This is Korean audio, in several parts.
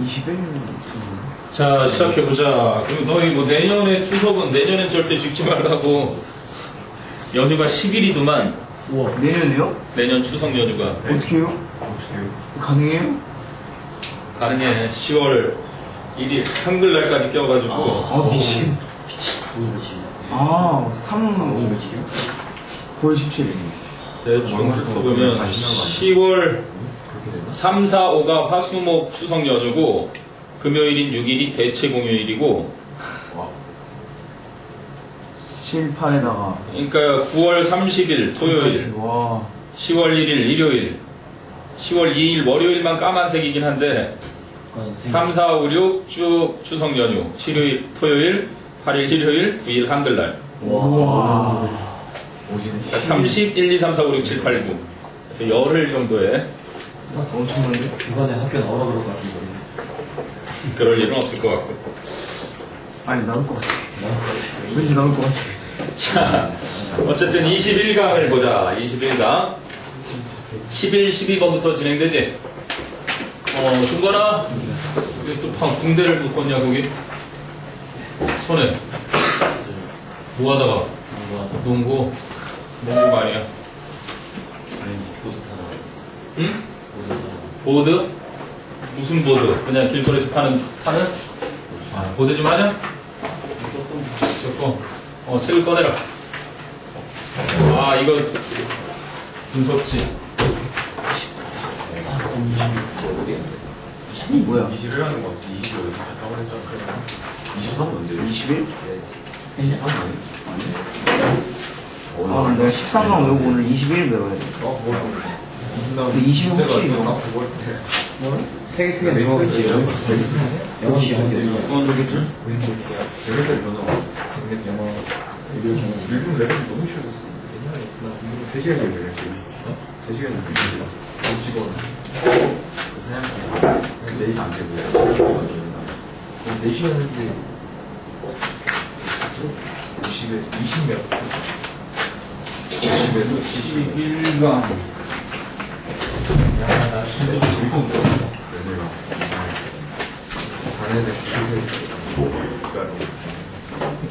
20일. 자, 시작해보자. 그리고 너희 뭐 내년에 추석은 내년엔 절대 죽지 말라고. 연휴가 10일이더만. 우와, 내년에요? 내년 추석 연휴가. 어떻게 해요? 가능해요? 가능해. 10월 1일 한글날까지 껴가지고. 아, 미친. 오늘 며칠이야? 아, 오늘 며칠이야? 9월 17일. 대충 훑어보면 10월 3, 4, 5가 화수목 추석 연휴고 금요일인 6일이 대체 공휴일이고 7, 8에다가. 그러니까 9월 30일 토요일, 와. 10월 1일 일요일, 10월 2일 월요일만 까만색이긴 한데 3, 4, 5, 6 쭉 추석 연휴, 7일 토요일, 8일 일요일, 9일 한글날. 와. 그러니까 30, 1, 2, 3, 4, 5, 6, 7, 8, 9. 그래서 열흘 정도의 엄청난데? 이번에 학교 나오라 그럴 것 같은데. 그럴 일은 없을 것 같고. 아니, 나올 것 같아. 나올 것 같아. 왠지 나올 것 같아. 자, 어쨌든 21강을 보자. 21강. 11, 12번부터 진행되지? 중건아? 왜 또 붕대를 묶었냐, 거기? 손에. 뭐 하다가? 농구? 농구 말이야. 아니, 보드 타나. 응? 보드 타나. 보드? 무슨 보드? 그냥 길거리에서 타는? 아, 보드 좀 하냐? 조금. 책을 꺼내라. 아, 이거 무섭지? 이 뭐야? 20일 하는 거 같아. 20일 저번에 했잖아. 23 언제? 20일? 23 아니? 아, 내가 13강 외우고 오늘 21일 배워야 돼. 뭐라고? 그 20일 혹시 이거? 세개 내려가지. 영어 시험 뭐겠지? 레벨 전화. 영어. 일본 레벨 너무 쉬웠어. 옛날에 나 공부 3시간 걸려 지금. 3시간 걸려. 못 찍어. 그 사람 4시 안 되고. 4시간 했는데 20에 20몇. 20에서 21강. 야, 나 진짜 즐거운 거.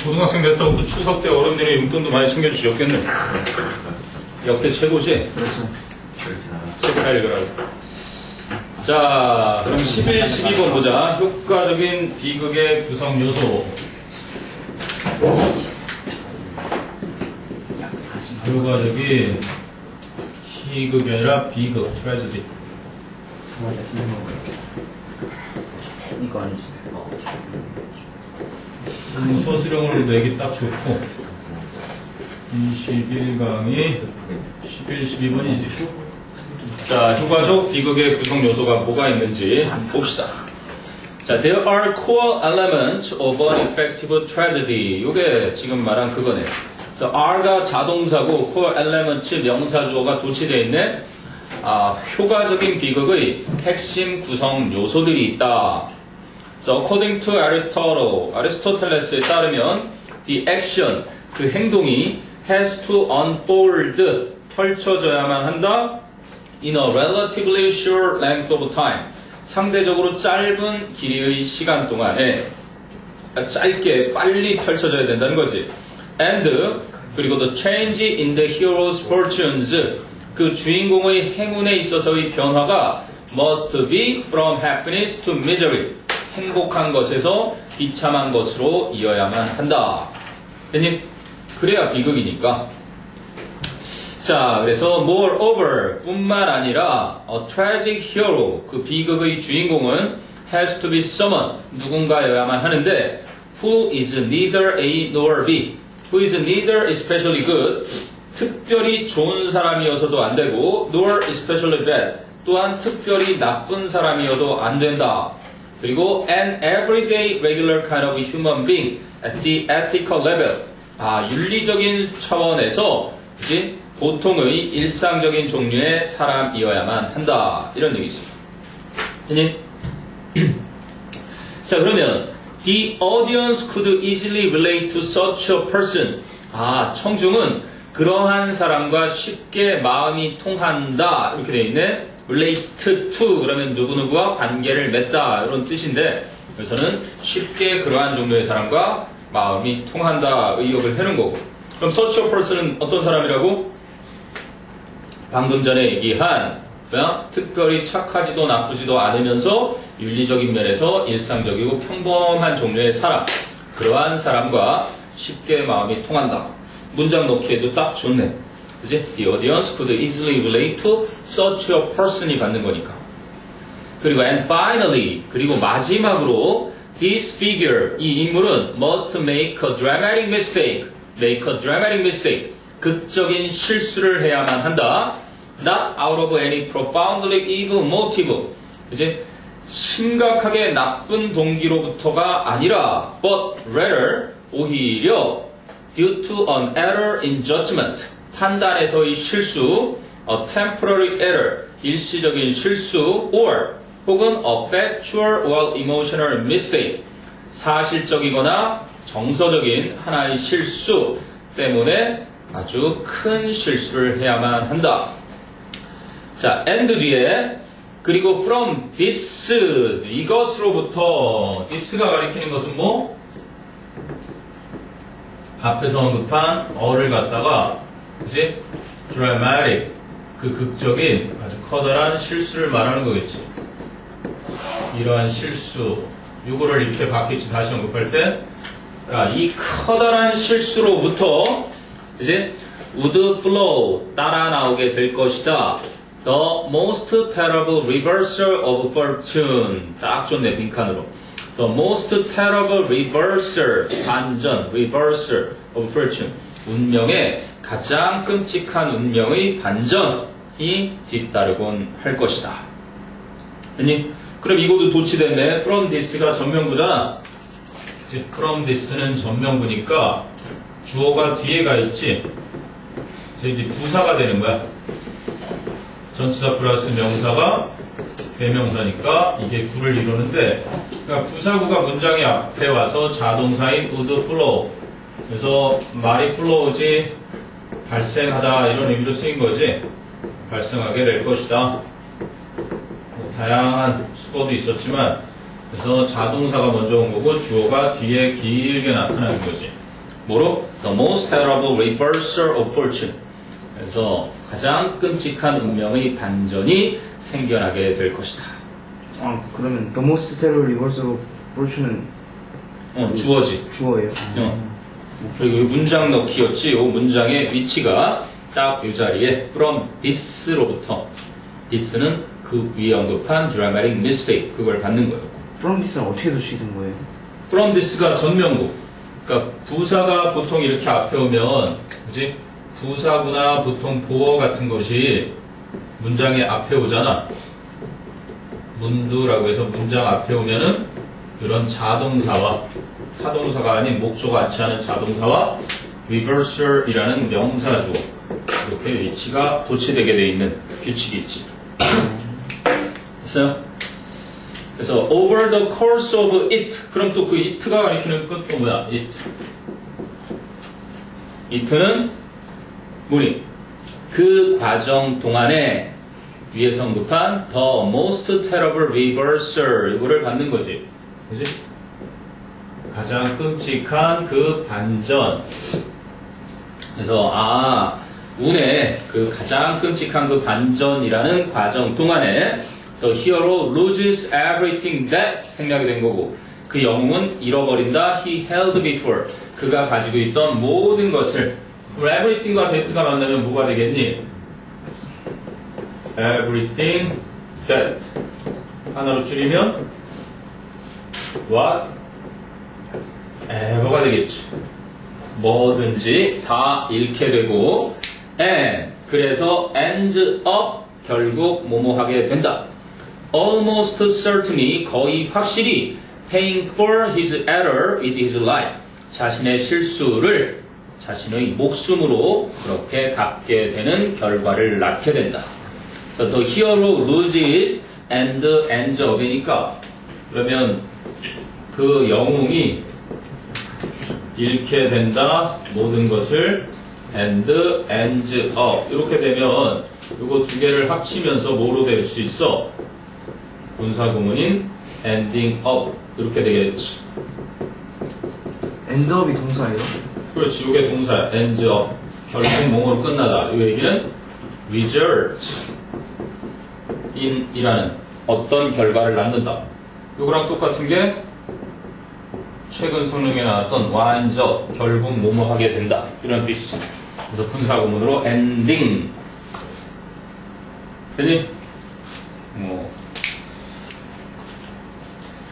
고등학생 됐다고 또 추석 때 어른들이 용돈도 많이 챙겨주셨겠네. 역대 최고지? 그렇죠. 책 잘 읽으라고. 자, 그럼 11, 12번 보자. 효과적인 비극의 구성 요소. 효과적인 희극이 아니라 비극, 트래지디. 이거 아니지. 서술형으로 내기 딱 좋고 21강이 11, 12번이지. 자, 효과적 비극의 구성 요소가 뭐가 있는지 봅시다. 자, there are core elements of an effective tragedy. 요게 지금 말한 그거네. 그래서 R가 자동사고 core elements 명사주어가 도치되어 있네. 효과적인 비극의 핵심 구성 요소들이 있다. So, according to Aristotle, 아리스토텔레스에 따르면 the action, 그 행동이 has to unfold, 펼쳐져야만 한다. in a relatively short length of time, 상대적으로 짧은 길이의 시간 동안에 짧게 빨리 펼쳐져야 된다는 거지. And 그리고 the change in the hero's fortunes, 그 주인공의 행운에 있어서의 변화가 must be from happiness to misery, 행복한 것에서 비참한 것으로 이어야만 한다. 됐니? 그래야 비극이니까. 자, 그래서 moreover 뿐만 아니라 a tragic hero, 그 비극의 주인공은 has to be someone, 누군가여야만 하는데 who is neither A nor B, who is neither especially good, 특별히 좋은 사람이어서도 안 되고 nor especially bad, 또한 특별히 나쁜 사람이어도 안 된다. 그리고 an everyday regular kind of human being at the ethical level, 윤리적인 차원에서 그치? 보통의 일상적인 종류의 사람이어야만 한다. 이런 얘기지. 아니? 자, 그러면 the audience could easily relate to such a person. 청중은 그러한 사람과 쉽게 마음이 통한다. 이렇게 돼 있네. relate to 그러면 누구누구와 관계를 맺다 이런 뜻인데 여기서는 쉽게 그러한 종류의 사람과 마음이 통한다 의역을 해놓은 거고 그럼 such a person은 어떤 사람이라고? 방금 전에 얘기한 특별히 착하지도 나쁘지도 않으면서 윤리적인 면에서 일상적이고 평범한 종류의 사람 그러한 사람과 쉽게 마음이 통한다 문장 넣기에도 딱 좋네 그치? The audience could easily relate to such a person이 받는 거니까 그리고 and finally 그리고 마지막으로 this figure 이 인물은 must make a dramatic mistake 극적인 실수를 해야만 한다 not out of any profoundly evil motive 이제 심각하게 나쁜 동기로부터가 아니라 but rather 오히려 due to an error in judgment 판단에서의 실수 a temporary error 일시적인 실수 or 혹은 a factual or emotional mistake 사실적이거나 정서적인 하나의 실수 때문에 아주 큰 실수를 해야만 한다. 자, and 뒤에 그리고 from this 이것으로부터 this가 가리키는 것은 뭐? 앞에서 언급한 어를 갖다가 그지? dramatic 그 극적인 아주 커다란 실수를 말하는 거겠지. 이러한 실수 요거를 이렇게 바뀌지 다시 언급할 때 이 커다란 실수로부터 이제 would flow 따라 나오게 될 것이다. The most terrible reversal of fortune 딱 좋네 빈칸으로. The most terrible reversal 반전 reversal of fortune 운명의 가장 끔찍한 운명의 반전이 뒤따르곤 할 것이다. 아니 그럼 이것도 도치됐네. From this가 전명구잖아. From this는 전명구니까 주어가 뒤에가 있지. 이제 부사가 되는 거야. 전치사 플러스 명사가 대명사니까 이게 구를 이루는데 그러니까 부사구가 문장의 앞에 와서 자동사인 would flow 그래서 말이 flow지 발생하다 이런 의미로 쓰인 거지. 발생하게 될 것이다. 다양한 수거도 있었지만 그래서 자동사가 먼저 온 거고 주어가 뒤에 길게 나타나는 거지. 뭐로? The most terrible reversal of fortune. 그래서 가장 끔찍한 운명의 반전이 생겨나게 될 것이다. 아, 그러면 the most terrible reversal of fortune은 주어지. 주어예요. 그리고 이 문장 넣기였지. 이 문장의 위치가 딱 이 자리에 from this로부터 this는 그 위에 언급한 dramatic mistake 그걸 받는 거예요. From this는 어떻게 도치된 거예요? from this가 전명구. 그러니까 부사가 보통 이렇게 앞에 오면 그지? 부사구나 보통 보어 같은 것이 문장의 앞에 오잖아. 문두라고 해서 문장 앞에 오면은 이런 자동사와 타동사가 아닌 목조가 같이 하는 자동사와 reversal이라는 명사주어 이렇게 위치가 도치되게 돼 있는 규칙이 있지. 됐어요? 그래서 over the course of it 그럼 또 그 it가 가리키는 것도 뭐야? it는 뭐니? 그 과정 동안에 위에서 언급한 the most terrible reversal 이거를 받는 거지. 그지? 가장 끔찍한 그 반전. 그래서 운의 그 가장 끔찍한 그 반전이라는 과정 동안에 The hero loses everything that 생략이 된 거고 그 영웅은 잃어버린다. He held before 그가 가지고 있던 모든 것을. everything과 that가 만나면 뭐가 되겠니? everything that 하나로 줄이면 what? ever가 되겠지. 뭐든지 다 잃게 되고 and 그래서 ends up 결국 뭐뭐하게 된다. almost certainly 거의 확실히 paying for his error with his life 자신의 실수를 자신의 목숨으로 그렇게 갚게 되는 결과를 낳게 된다. So the hero loses and ends up이니까 그러면 그 영웅이 잃게 된다 모든 것을 and ends up 이렇게 되면 요거 두 개를 합치면서 뭐로 될 수 있어? 분사구문인 ending up 이렇게 되겠지. 엔드업이 동사예요? 그렇지, 요게 동사야. end up. 결국 뭐로 끝나다. 이 얘기는 result in 이라는 어떤 결과를 낳는다. 요거랑 똑같은 게 최근 성능에 나왔던 winds up, 결국 뭐뭐 하게 된다. 이런 뜻이죠. 그래서 분사구문으로 ending. 되니? 뭐.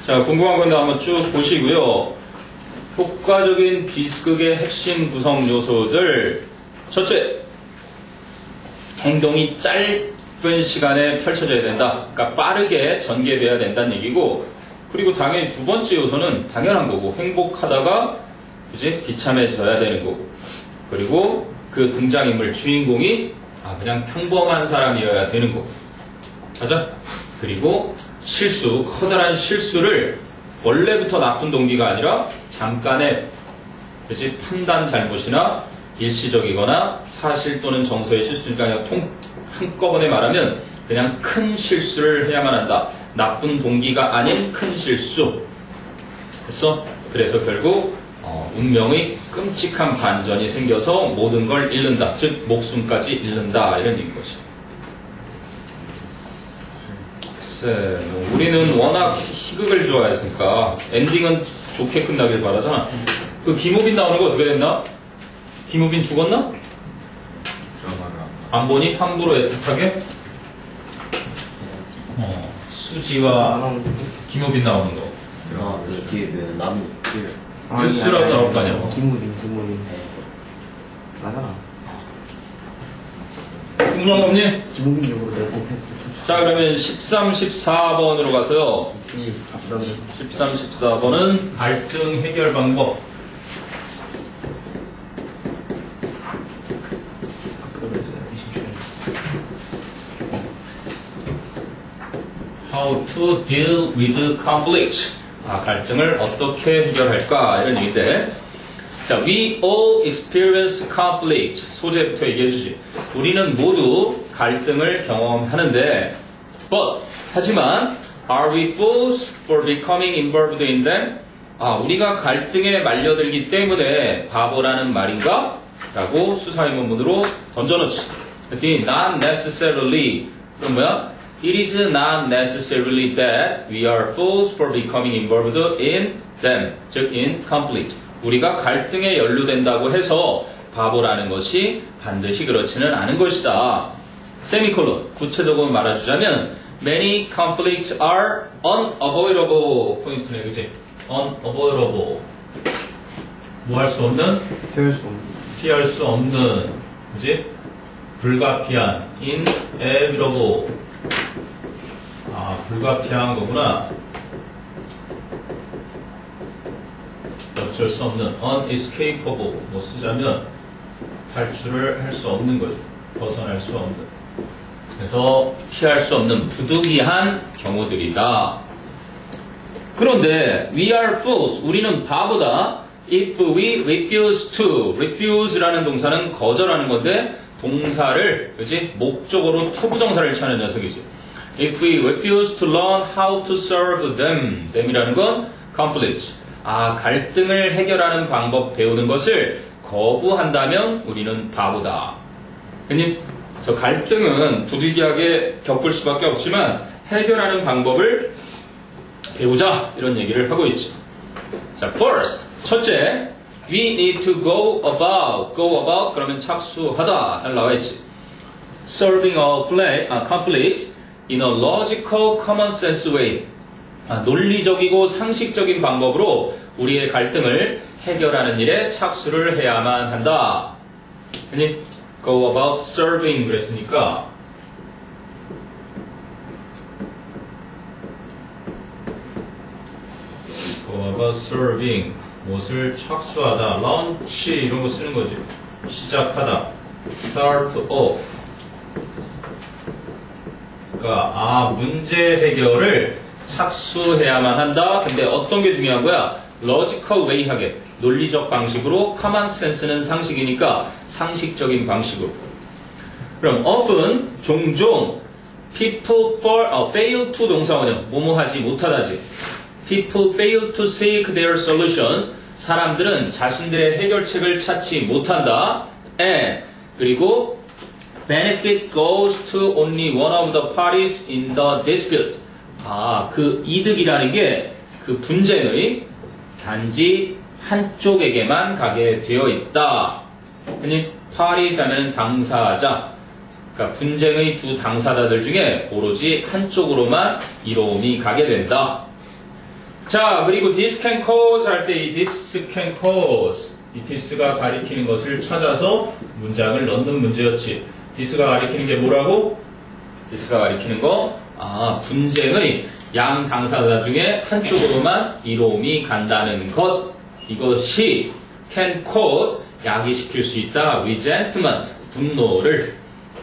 자, 궁금한 건데 한번 쭉 보시고요. 효과적인 비극의 핵심 구성 요소들. 첫째, 행동이 짧은 시간에 펼쳐져야 된다. 그러니까 빠르게 전개돼야 된다는 얘기고, 그리고 당연히 두 번째 요소는 당연한 거고, 행복하다가 이제 비참해져야 되는 거고, 그리고 그 등장인물 주인공이 그냥 평범한 사람이어야 되는 거고. 맞아? 그리고 실수, 커다란 실수를 원래부터 나쁜 동기가 아니라 잠깐의 그치? 판단 잘못이나 일시적이거나 사실 또는 정서의 실수니까 그냥 한꺼번에 말하면 그냥 큰 실수를 해야만 한다. 나쁜 동기가 아닌 큰 실수. 됐어? 그래서 결국 운명의 끔찍한 반전이 생겨서 모든 걸 잃는다. 즉 목숨까지 잃는다. 이런 얘기인 거지. 글쎄, 우리는 워낙 희극을 좋아했으니까 엔딩은 좋게 끝나길 바라잖아. 그 김우빈 나오는 거 어떻게 됐나? 김우빈 죽었나? 드라마가 안 보니? 함부로 애틋하게? 수지와 김우빈 나오는 거. 뒤에 그 나무 뉴스라도 나올 거 아니야. 김우빈. 맞아. 궁금한 거 없니? 김우빈 역으로 내가 뽑혔어. 자, 그러면 13, 14번으로 가서요. 13, 14번은 갈등 해결 방법. How to deal with conflict. 갈등을 어떻게 해결할까? 이런 얘기인데. 자, we all experience conflict. 소재부터 얘기해주지. 우리는 모두 갈등을 경험하는데, 하지만, are we fools for becoming involved in them? 우리가 갈등에 말려들기 때문에 바보라는 말인가? 라고 수사의문문으로 던져놓지. 그랬더니, not necessarily. 그럼 뭐야? It is not necessarily that we are fools for becoming involved in them. 즉, in conflict. 우리가 갈등에 연루된다고 해서 바보라는 것이 반드시 그렇지는 않은 것이다. 세미콜론. 구체적으로 말해주자면 many conflicts are unavoidable. 포인트네, 그치? unavoidable. 뭐 할 수 없는? 피할 수 없는. 그치? 불가피한. inevitable. 불가피한 거구나. 어쩔 수 없는 unescapable 뭐 쓰자면 탈출을 할 수 없는 거죠. 벗어날 수 없는. 그래서 피할 수 없는 부득이한 경우들이다. 그런데 we are fools. 우리는 바보다. If we refuse to. refuse라는 동사는 거절하는 건데 동사를 그렇지? 목적으로 투부정사를 취하는 녀석이지. If we refuse to learn how to solve them. them이라는 건 conflict. 갈등을 해결하는 방법 배우는 것을 거부한다면 우리는 바보다. 그래서 갈등은 부득이하게 겪을 수밖에 없지만 해결하는 방법을 배우자 이런 얘기를 하고 있지. 자, first 첫째, we need to go about 그러면 착수하다 잘 나와 있지. Solving a conflict in a logical, common sense way. 논리적이고 상식적인 방법으로 우리의 갈등을 해결하는 일에 착수를 해야만 한다. Go about serving 그랬으니까 Go about serving 무엇을 착수하다, launch 이런 거 쓰는 거지. 시작하다, start off. 그러니까 문제 해결을 착수해야만 한다. 근데 어떤 게 중요한 거야? logical way 하게. 논리적 방식으로, common sense는 상식이니까 상식적인 방식으로. 그럼 often 종종 people fail to 동사원형 뭐뭐 하지 못하다지. People fail to seek their solutions. 사람들은 자신들의 해결책을 찾지 못한다. And 그리고 benefit goes to only one of the parties in the dispute. 그 이득이라는 게 그 분쟁의 단지 한쪽에게만 가게 되어 있다. 아니, parties 하면 당사자. 그러니까 분쟁의 두 당사자들 중에 오로지 한쪽으로만 이로움이 가게 된다. 자, 그리고 this can cause 할 때 이 this can cause 이 this가 가리키는 것을 찾아서 문장을 넣는 문제였지. this가 가리키는 게 뭐라고? this가 가리키는 거 분쟁의 양 당사자 중에 한쪽으로만 이로움이 간다는 것. 이것이 can cause 야기시킬 수 있다. resentment 분노를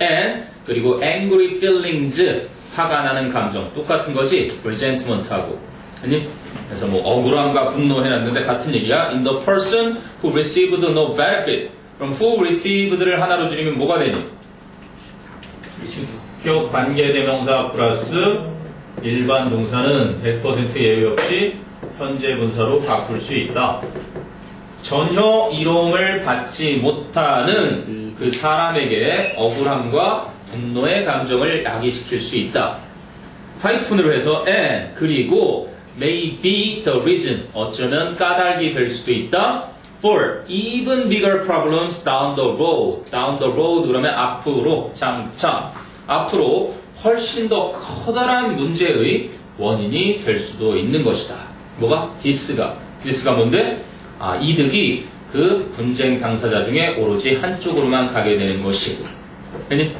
and 그리고 angry feelings 화가 나는 감정 똑같은 거지. resentment하고 아니 그래서 뭐 억울함과 분노 해놨는데 같은 얘기야. In the person who received no benefit. 그럼 who received를 하나로 줄이면 뭐가 되니? 주격 관계대명사 플러스 일반 동사는 100% 예외 없이 현재 분사로 바꿀 수 있다. 전혀 이로움을 받지 못하는 그 사람에게 억울함과 분노의 감정을 야기시킬 수 있다. 하이픈으로 해서 and 그리고 may be the reason 어쩌면 까닭이 될 수도 있다. for even bigger problems down the road 그러면 앞으로 장차 앞으로 훨씬 더 커다란 문제의 원인이 될 수도 있는 것이다. 뭐가? this가 뭔데? 이득이 그 분쟁 당사자 중에 오로지 한쪽으로만 가게 되는 것이고. 아니?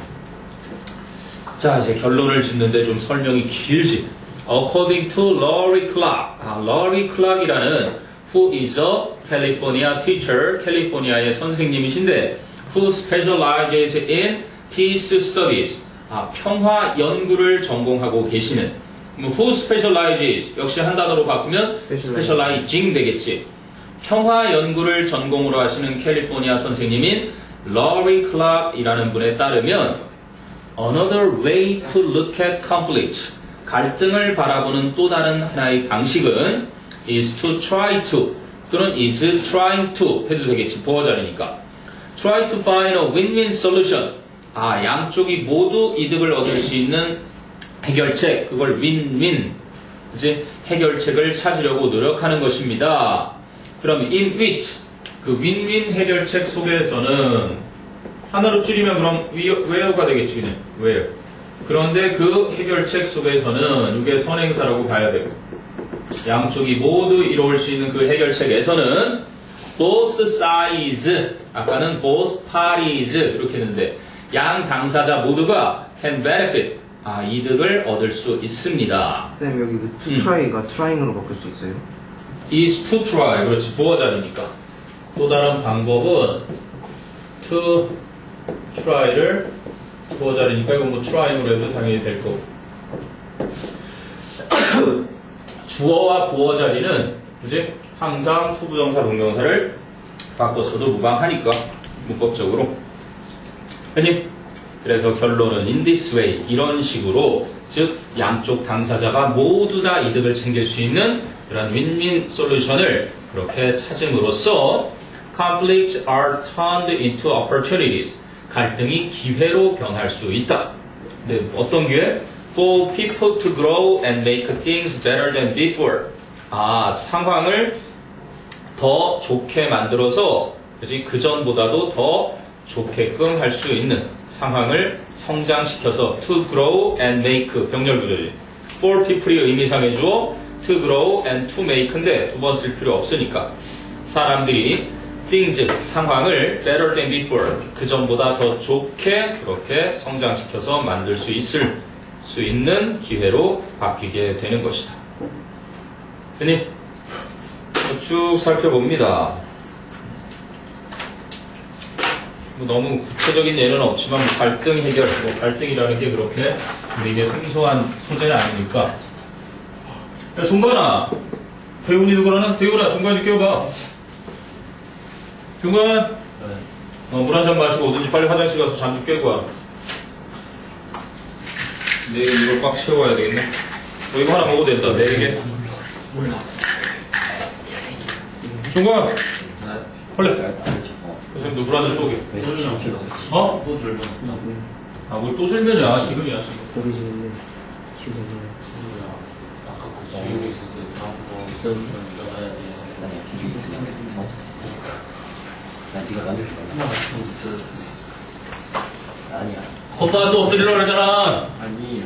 자, 이제 결론을 짓는데 좀 설명이 길지. According to Laurie Clark. Laurie Clark이라는 who is a California teacher, 캘리포니아의 선생님이신데 who specializes in peace studies. 평화 연구를 전공하고 계시는. who specializes 역시 한 단어로 바꾸면 specializing 되겠지. 평화 연구를 전공으로 하시는 캘리포니아 선생님인 Laurie Clark이라는 분에 따르면 another way to look at conflict 갈등을 바라보는 또 다른 하나의 방식은 is to try to 또는 is trying to 해도 되겠지. 보어자리니까 try to find a win-win solution 양쪽이 모두 이득을 얻을 수 있는 해결책 그걸 win-win 이제 해결책을 찾으려고 노력하는 것입니다. 그럼 in which 그 win-win 해결책 속에서는 하나로 줄이면 그럼 where가 되겠지 그냥 where. 그런데 그 해결책 속에서는 이게 선행사라고 봐야 되고 양쪽이 모두 이루어질 수 있는 그 해결책에서는 both sides 아까는 both parties 이렇게 했는데 양 당사자 모두가 can benefit 이득을 얻을 수 있습니다. 선생님 여기 그 to try가 trying으로 바꿀 수 있어요? is to try 그렇지 보어자리니까 또 다른 방법은 to try를 보어자리니까 이건 뭐 trying으로 해도 당연히 될 거고 주어와 보어자리는 그지 항상 투부정사 동명사를 바꿔서도 무방하니까 문법적으로 아니 그래서 결론은 in this way 이런 식으로 즉 양쪽 당사자가 모두 다 이득을 챙길 수 있는 그런 윈윈 솔루션을 그렇게 찾음으로써 conflicts are turned into opportunities 갈등이 기회로 변할 수 있다. 근데 어떤 기회? For people to grow and make things better than before. 상황을 더 좋게 만들어서 그 전보다도 더 좋게끔 할 수 있는 상황을 성장시켜서 to grow and make 병렬 구조지. for people이 의미상의 주어 to grow and to make인데 두 번 쓸 필요 없으니까 사람들이 things 상황을 better than before 그 전보다 더 좋게 그렇게 성장시켜서 만들 수 있는 기회로 바뀌게 되는 것이다. 흔히 쭉 살펴봅니다. 너무 구체적인 예는 없지만 갈등 해결, 갈등이라는 게 그렇게 우리에게 생소한 소재는 아니니까. 야, 종관아. 대훈이도 그러나? 대훈아, 종관 좀 깨워봐. 종관. 물 한 잔 마시고 오든지 빨리 화장실 가서 잠 좀 깨고 와. 내일 이걸 꽉 채워야 되겠네. 이거 하나 먹어도 된다. 4개. 중간. 헐래. 선생님도 물 한잔 쏘게. 어? 또 줄면. 아, 뭘 또 설명이야. 지금이야, 지금. 거기 지금 휴대폰. 아까 그 지우고 있을 때 다음 거 들어가야지. 아니야, 뒤지고 있으면. 난 네가 만들 줄 몰라. 아니야. 오빠가 또 엎드리려고 그러잖아. 아니.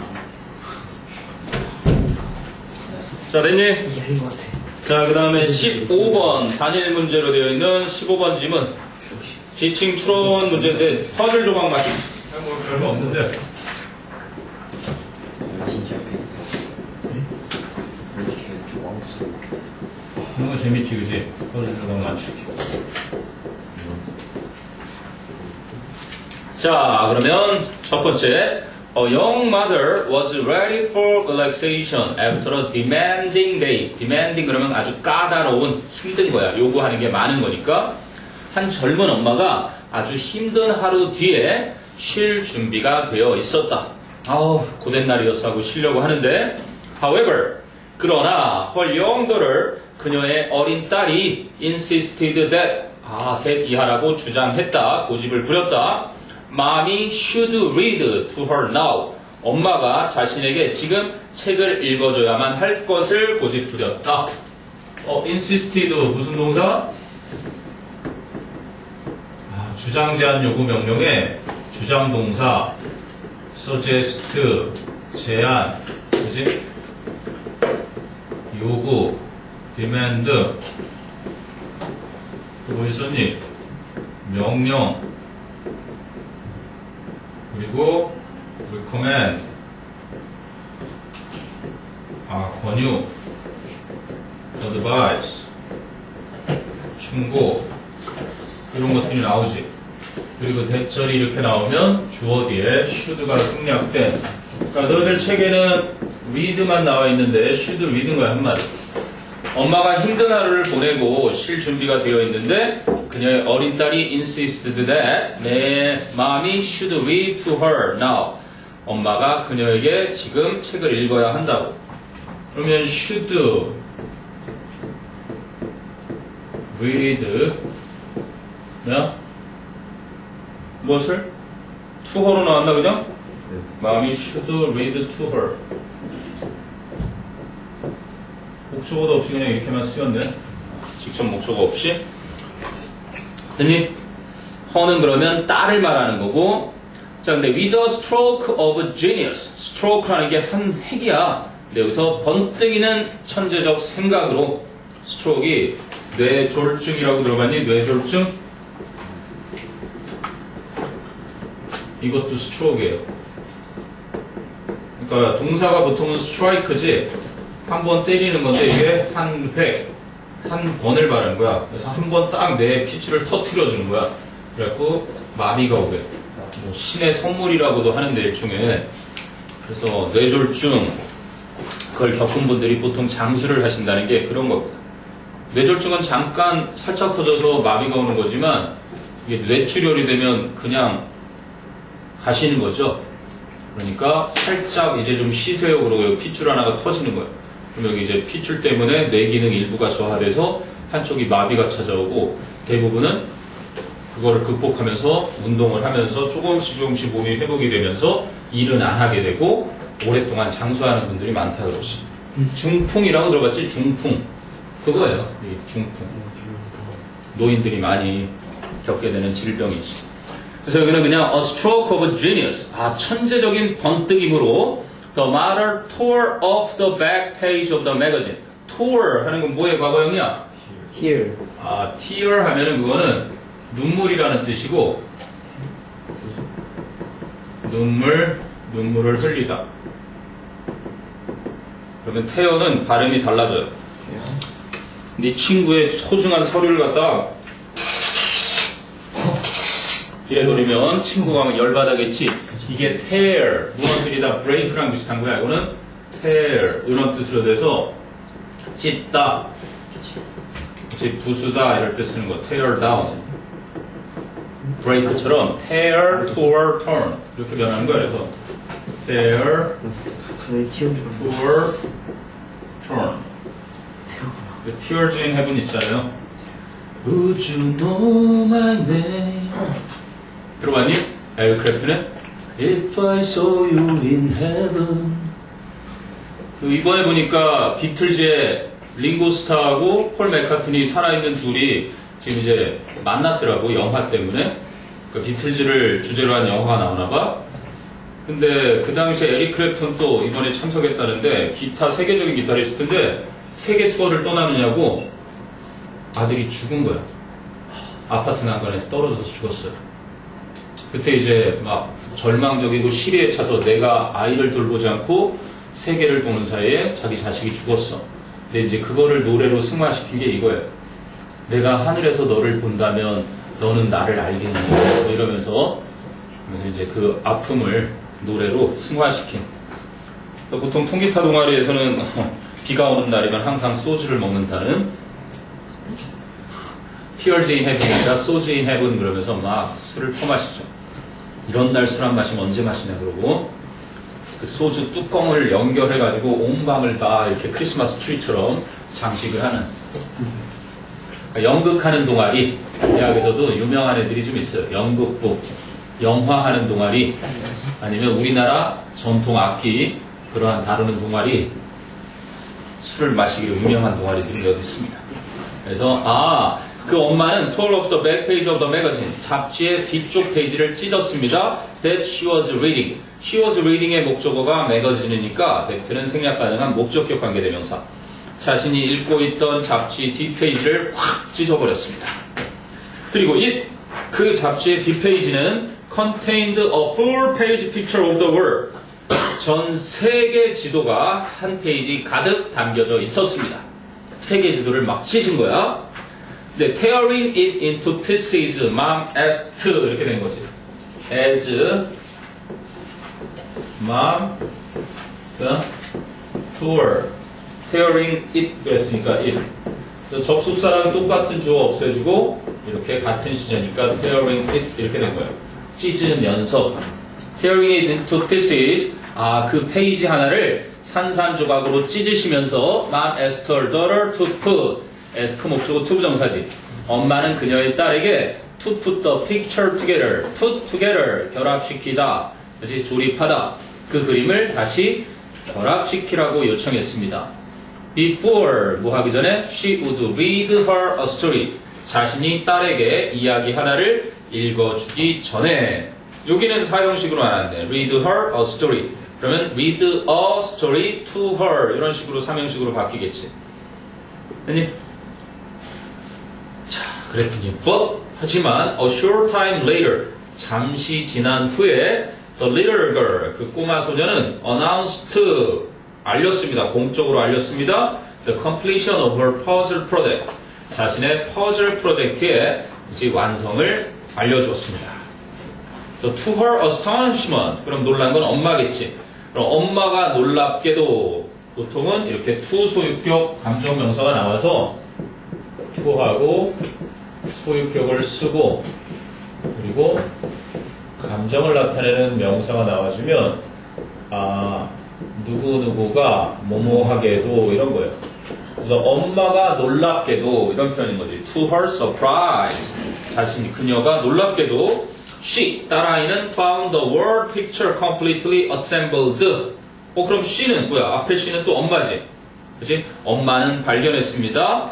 자, 됐니? 이게 아닌 것 같아. 자, 그 다음에 15번. 단일 문제로 되어 있는 15번 지문. 지칭 추론 문제인데, 퍼즐 조각 맞추기. 뭐 별거 없는데. 진짜 왜 이렇게 조망도 쓰고 먹겠다. 이런 거 재밌지, 그지? 퍼즐 조각 맞추기. 자, 그러면 첫 번째. A young mother was ready for relaxation after a demanding day. demanding 그러면 아주 까다로운, 힘든 거야. 요구하는 게 많은 거니까. 한 젊은 엄마가 아주 힘든 하루 뒤에 쉴 준비가 되어 있었다. 아우, 고된 날이어서 하고 쉬려고 하는데. However, 그러나 her young daughter, 그녀의 어린 딸이 insisted that 이하라고 주장했다. 고집을 부렸다. Mommy should read to her now. 엄마가 자신에게 지금 책을 읽어줘야만 할 것을 고집부렸다. insisted 무슨 동사? 주장 제한 요구 명령에 주장 동사 suggest 제한, 그지? 요구, demand. 또 뭐 있었니? 명령. 그리고 recommend, 권유, advice, 충고, 이런 것들이 나오지. 그리고 대절이 이렇게 나오면 주어 뒤에 should가 생략된. 그러니까 너희들 책에는 read만 나와 있는데 should read인 거야, 한마디. 엄마가 힘든 하루를 보내고 쉴 준비가 되어 있는데 그녀의 어린 딸이 insisted that 내 mommy should read to her now. 엄마가 그녀에게 지금 책을 읽어야 한다고. 그러면 should read 무엇을? to her로 나왔나 그냥? mommy should read to her. 목적어도 없이 그냥 이렇게만 쓰였네. 직접 목적어 없이. 됐니? her는 그러면 딸을 말하는 거고. 자, 근데 with a stroke of genius. stroke라는 게 한 획이야. 여기서 번뜩이는 천재적 생각으로. stroke이 뇌졸중이라고 들어봤니? 뇌졸중? 이것도 stroke예요. 그러니까 동사가 보통은 strike지. 한 번 때리는 건데 이게 한 획, 한 번을 말하는 거야. 그래서 한 번 딱 내 피치를 터트려 주는 거야. 그래갖고 마비가 오게. 뭐 신의 선물이라고도 하는데 일종의. 그래서 뇌졸중, 그걸 겪은 분들이 보통 장수를 하신다는 게 그런 거거든. 뇌졸중은 잠깐 살짝 터져서 마비가 오는 거지만 이게 뇌출혈이 되면 그냥 가시는 거죠. 그러니까 살짝 이제 좀 쉬세요 그러고 핏줄 하나가 터지는 거예요. 그럼 여기 이제 핏줄 때문에 뇌 기능 일부가 저하돼서 한쪽이 마비가 찾아오고 대부분은 그거를 극복하면서 운동을 하면서 조금씩 몸이 회복이 되면서 일은 안 하게 되고 오랫동안 장수하는 분들이 많다 그러지. 중풍이라고 들어봤지? 중풍. 그거예요. 이 중풍. 노인들이 많이 겪게 되는 질병이지. 그래서 여기는 그냥 a stroke of genius. 천재적인 번뜩임으로 the mother tore off the back page of the magazine. tore 하는 건 뭐의 과거형이야? Here. tear 하면은 그거는 눈물이라는 뜻이고 눈물을 흘리다. 그러면 tear는 발음이 달라져요. 네 친구의 소중한 서류를 갖다 이래버리면 친구가 열받아겠지. 이게 tear, 무너뜨리다, break랑 비슷한 거야. 이거는 tear 이런 뜻으로 돼서 찢다, 부수다 이럴 때 쓰는 거. tear down, break처럼 tear, tore, turn 이렇게 변하는 거야. 그래서 their 왜 튀어준 poor turn. 그 Tears in Heaven 있잖아요. Would you know my name? 들어봤니? 에어크래프트는 If I saw you in heaven. 그 이번에 보니까 비틀즈의 링고스타하고 폴 맥카트니 살아있는 둘이 지금 이제 만났더라고, 영화 때문에. 그 비틀즈를 주제로 한 영화가 나오나봐. 근데 그 당시에 에릭 크랩턴 또 이번에 참석했다는데, 기타, 세계적인 기타리스트인데 세계 투어를 떠나느냐고 아들이 죽은 거야. 아파트 난간에서 떨어져서 죽었어요. 그때 이제 막 절망적이고 시리에 차서 내가 아이를 돌보지 않고 세계를 도는 사이에 자기 자식이 죽었어. 근데 이제 그거를 노래로 승화시킨 게 이거예요. 내가 하늘에서 너를 본다면 너는 나를 알겠니? 뭐 이러면서 이제 그 아픔을 노래로 승화시킨. 보통 통기타 동아리에서는 비가 오는 날이면 항상 소주를 먹는다는 Tears in Heaven이라 소주 in Heaven 그러면서 막 술을 퍼마시죠. 이런 날 술 안 마시면 언제 마시냐 그러고 그 소주 뚜껑을 연결해가지고 온 방을 다 이렇게 크리스마스 트리처럼 장식을 하는 연극하는 동아리. 대학에서도 유명한 애들이 좀 있어요. 연극부, 영화하는 동아리, 아니면 우리나라 전통 악기 그러한 다루는 동아리, 술을 마시기로 유명한 동아리들이 몇 있습니다. 그래서 그 엄마는 tore off the back page of the magazine, 잡지의 뒤쪽 페이지를 찢었습니다. That she was reading. She was reading의 목적어가 매거진이니까 that는 생략 가능한 목적격 관계대명사. 자신이 읽고 있던 잡지 뒷페이지를 확 찢어버렸습니다. 그리고 그 잡지의 뒷페이지는 contained a full page picture of the world. 전 세계 지도가 한 페이지 가득 담겨져 있었습니다. 세계 지도를 막 찢은 거야. 근데 tearing it into pieces, mom asked 이렇게 된 거지. As mom tore, tearing it 그랬으니까 it. 접속사랑 똑같은 주어 없애주고 이렇게 같은 시제니까 tearing it 이렇게 된 거예요. 찢으면서 tearing it into pieces. 그 페이지 하나를 산산조각으로 찢으시면서 mom asked her daughter to put. ask 목적어 to 부정사지. 엄마는 그녀의 딸에게 to put the picture together. put together 결합시키다. 다시 조립하다. 그 그림을 다시 결합시키라고 요청했습니다. Before 뭐 하기 전에 she would read her a story. 자신이 딸에게 이야기 하나를 읽어주기 전에. 여기는 사형식으로 안 하는데 read her a story. 그러면 read a story to her 이런 식으로 삼형식으로 바뀌겠지. 아니, 자, 그랬더니 but 하지만 a short time later 잠시 지난 후에 the little girl 그 꼬마 소녀는 announced 알렸습니다. 공적으로 알렸습니다. the completion of her puzzle project 자신의 퍼즐 프로젝트의 이제 완성을 알려주었습니다. So to her astonishment 그럼 놀란 건 엄마겠지. 그럼 엄마가 놀랍게도 보통은 이렇게 to 소유격 감정명사가 나와서 to하고 소유격을 쓰고 그리고 감정을 나타내는 명사가 나와주면 누구누구가 뭐뭐하게도 이런 거예요. 그래서 엄마가 놀랍게도 이런 표현인 거지. To her surprise 자신이 그녀가 놀랍게도 she 딸아이는 found the word picture completely assembled. 그럼 she는 뭐야? 앞에 she는 또 엄마지. 그치? 엄마는 발견했습니다.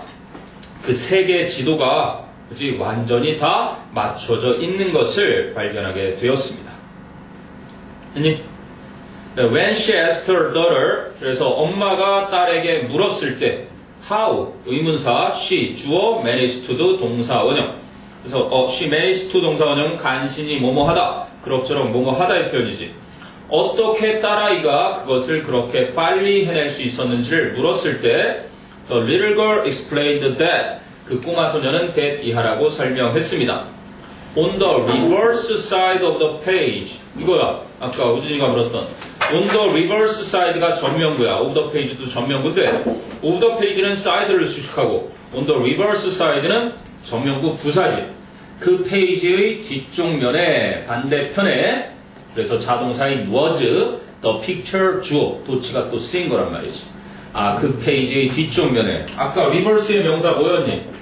그 세계 지도가 그치? 완전히 다 맞춰져 있는 것을 발견하게 되었습니다. 아니? When she asked her daughter, 그래서 엄마가 딸에게 물었을 때, how, 의문사, she, 주어, managed to do, 동사, 원형. 그래서 she managed to 동사, 원형, 간신히 뭐뭐하다, 그럭저럭 뭐뭐하다의 표현이지. 어떻게 딸아이가 그것을 그렇게 빨리 해낼 수 있었는지를 물었을 때, the little girl explained that, 그 꼬마 소녀는 that 이하라고 설명했습니다. On the reverse side of the page, 이거야. 아까 우진이가 물었던. On the reverse side가 전면구야. of the page도 전면구인데 of the page는 side를 수식하고 on the reverse side는 전면구 부사지. 그 페이지의 뒤쪽 면에 반대편에 그래서 자동사인 was the picture 주어, 도치가 또 쓰인 거란 말이지. 아, 그 페이지의 뒤쪽 면에 아까 reverse의 명사 뭐였니?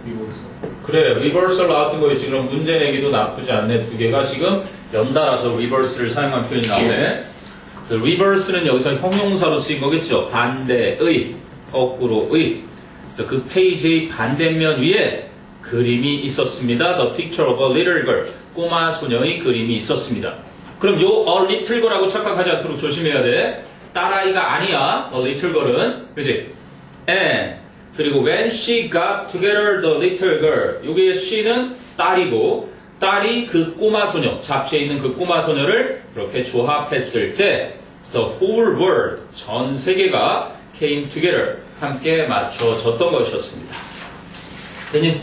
리버스. 그래, reverse를 나왔던 거였지. 그럼 문제 내기도 나쁘지 않네. 두 개가 지금 연달아서 reverse를 사용한 표현이 나오네. 그 reverse는 여기서 형용사로 쓰인 거겠죠. 반대의, 거꾸로의. 그래서 그 페이지의 반대면 위에 그림이 있었습니다. The picture of a little girl. 꼬마 소녀의 그림이 있었습니다. 그럼 요 a little girl하고 착각하지 않도록 조심해야 돼. 딸아이가 아니야. a little girl은. 그치? And 그리고 when she got together the little girl. 여기에 she는 딸이고 딸이 그 꼬마 소녀, 잡지에 있는 그 꼬마 소녀를 이렇게 조합했을 때 the whole world, 전 세계가 came together, 함께 맞춰졌던 것이었습니다. 괜히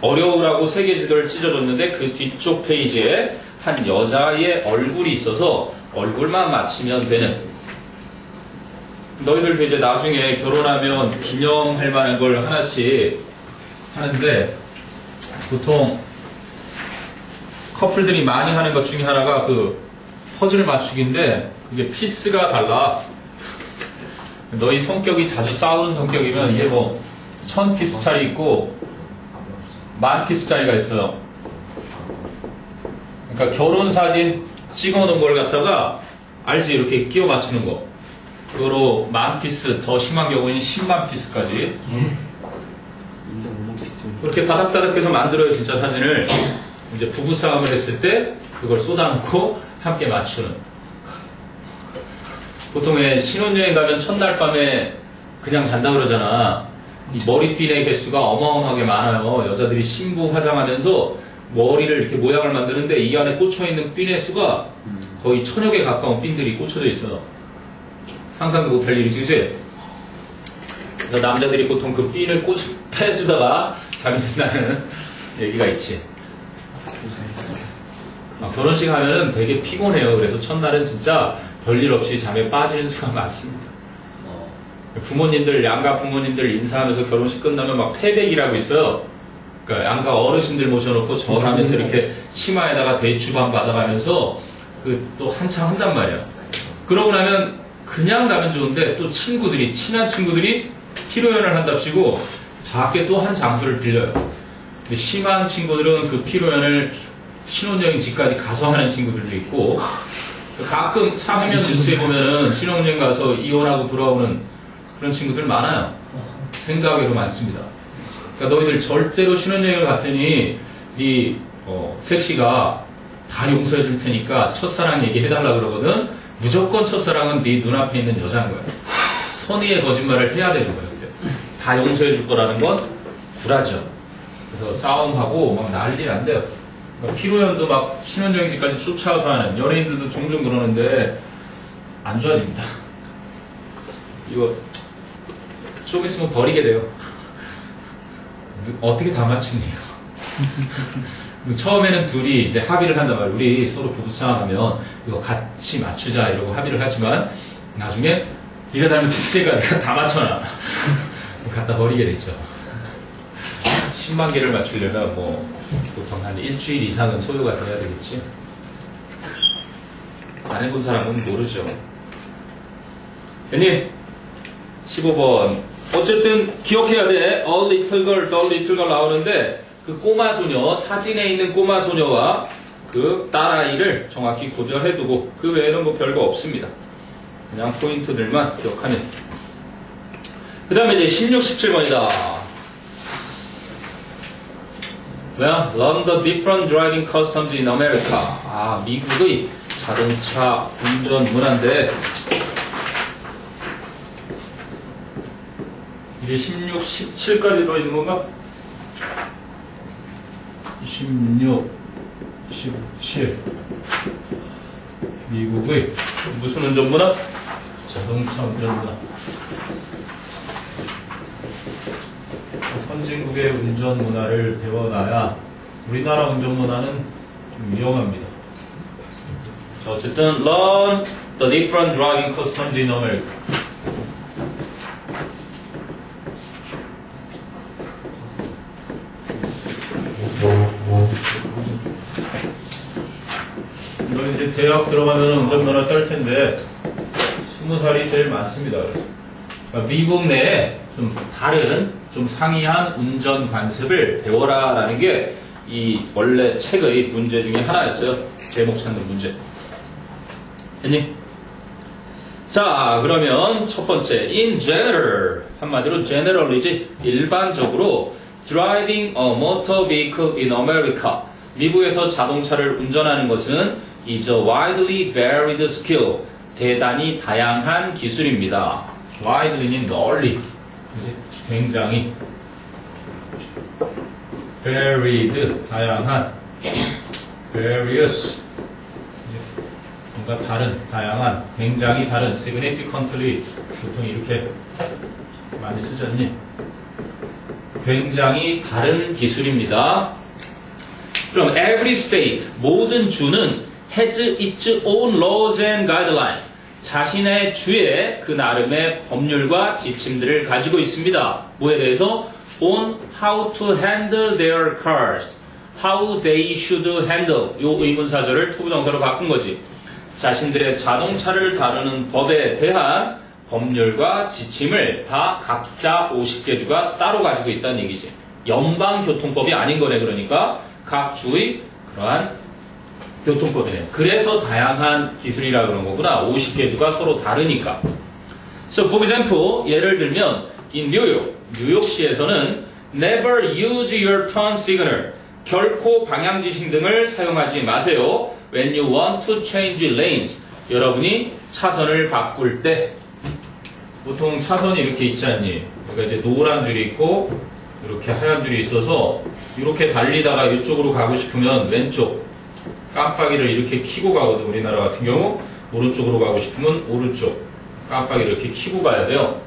어려우라고 세계지도를 찢어줬는데 그 뒤쪽 페이지에 한 여자의 얼굴이 있어서 얼굴만 맞히면 되는. 너희들도 이제 나중에 결혼하면 기념할 만한 걸 하나씩 하는데 보통 커플들이 많이 하는 것 중에 하나가 그 퍼즐 맞추기인데 그게 피스가 달라. 너희 성격이 자주 싸우는 성격이면 이게 뭐 1000피스짜리 있고 10,000피스짜리가 있어요. 그러니까 결혼 사진 찍어놓은 걸 갖다가 알지? 이렇게 끼워 맞추는 거. 그거로 10,000피스, 더 심한 경우는 100,000피스까지. 그렇게 다닥다닥해서 만들어요, 진짜 사진을. 이제 부부싸움을 했을 때 그걸 쏟아놓고 함께 맞추는. 보통 왜 신혼여행 가면 첫날 밤에 그냥 잔다 그러잖아. 이 머리핀의 개수가 어마어마하게 많아요. 여자들이 신부 화장하면서 머리를 이렇게 모양을 만드는데 이 안에 꽂혀있는 핀의 수가 거의 1000여 개 가까운 핀들이 꽂혀져 있어. 상상도 못할 일이지, 그치? 그래서 남자들이 보통 그 핀을 빼주다가 잠이 든다는 얘기가 있지. 결혼식 하면은 되게 피곤해요. 그래서 첫날은 진짜 별일 없이 잠에 빠지는 수가 많습니다. 부모님들, 양가 부모님들 인사하면서 결혼식 끝나면 막 패백이라고 있어요. 그러니까 양가 어르신들 모셔놓고 절하면서 이렇게 치마에다가 대추반 받아가면서 그 또 한창 한단 말이야. 그러고 나면 그냥 가면 좋은데 또 친구들이, 친한 친구들이 피로연을 한답시고 작게 또 한 장소를 빌려요. 근데 심한 친구들은 그 피로연을 신혼여행 집까지 가서 하는 친구들도 있고 가끔 사회면 뉴스에 보면은 신혼여행 가서 이혼하고 돌아오는 그런 친구들 많아요. 생각외로 많습니다. 그러니까 너희들 절대로 신혼여행을 갔더니 네 섹시가 다 용서해 줄 테니까 첫사랑 얘기해달라 그러거든. 무조건 첫사랑은 네 눈앞에 있는 여자인 거야. 선의의 거짓말을 해야 되는 거야. 다 용서해 줄 거라는 건 불하죠. 그래서 싸움하고 막 난리 안 돼요. 그러니까 피로연도 막 신혼여행지까지 쫓아와서 하는 연예인들도 종종 그러는데 안 좋아집니다. 이거 좀 있으면 버리게 돼요. 어떻게 다 맞추니요? 처음에는 둘이 이제 합의를 한단 말이에요. 우리 서로 부부싸움하면 이거 같이 맞추자 이러고 합의를 하지만 나중에 네가 잘못했으니까 내가 다 맞춰놔. 갖다 버리게 되죠. 10만 개를 맞추려면 뭐 보통 한 일주일 이상은 소요가 돼야 되겠지. 안 해본 사람은 모르죠. 얘님 15번 어쨌든 기억해야 돼. A little girl, the little girl 나오는데 그 꼬마 소녀, 사진에 있는 꼬마 소녀와 그 딸아이를 정확히 구별해두고 그 외에는 뭐 별거 없습니다. 그냥 포인트들만 기억하면. 그 다음에 이제 16, 17번이다. 뭐야? Learn the different driving customs in America. 아, 미국의 자동차 운전 문화인데 이게 16, 17까지 들어있는 건가? 16, 17 미국의 무슨 운전문화? 자동차 운전문화. 선진국의 운전문화를 배워놔야 우리나라 운전문화는 좀 위험합니다. 자, 어쨌든 learn the different driving customs in America. 이제 대학 들어가면 운전면허 딸 텐데 20살이 제일 많습니다. 그래서 그러니까 미국 내에 좀 다른 좀 상이한 운전 관습을 배워라라는 게 이 원래 책의 문제 중에 하나였어요. 제목 찾는 문제. 됐니? 자, 그러면 첫 번째 in general 한마디로 general이지 일반적으로 driving a motor vehicle in America 미국에서 자동차를 운전하는 것은 is a widely varied skill 대단히 다양한 기술입니다. widely는 널리 굉장히 varied 다양한 various 뭔가 다른 다양한 굉장히 다른 significantly 보통 이렇게 많이 쓰잖니 굉장히 다른 기술입니다. 그럼 every state 모든 주는 has its own laws and guidelines 자신의 주에 그 나름의 법률과 지침들을 가지고 있습니다. 뭐에 대해서? on how to handle their cars how they should handle 요 의문사절을 투부정사로 바꾼 거지. 자신들의 자동차를 다루는 법에 대한 법률과 지침을 다 각자 50개 주가 따로 가지고 있다는 얘기지. 연방교통법이 아닌 거네. 그러니까 각 주의 그러한 교통법이네. 그래서 다양한 기술이라 그런 거구나. 50개 주가 서로 다르니까. So for example, 예를 들면 in 뉴욕시에서는 never use your turn signal 결코 방향지시 등을 사용하지 마세요. When you want to change lanes 여러분이 차선을 바꿀 때 보통 차선이 이렇게 있지 않니? 그러니까 이제 노란 줄이 있고 이렇게 하얀 줄이 있어서 이렇게 달리다가 이쪽으로 가고 싶으면 왼쪽 깜빡이를 이렇게 켜고 가거든. 우리나라 같은 경우 오른쪽으로 가고 싶으면 오른쪽 깜빡이를 이렇게 켜고 가야 돼요.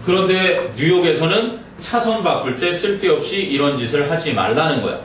그런데 뉴욕에서는 차선 바꿀 때 쓸데없이 이런 짓을 하지 말라는 거야.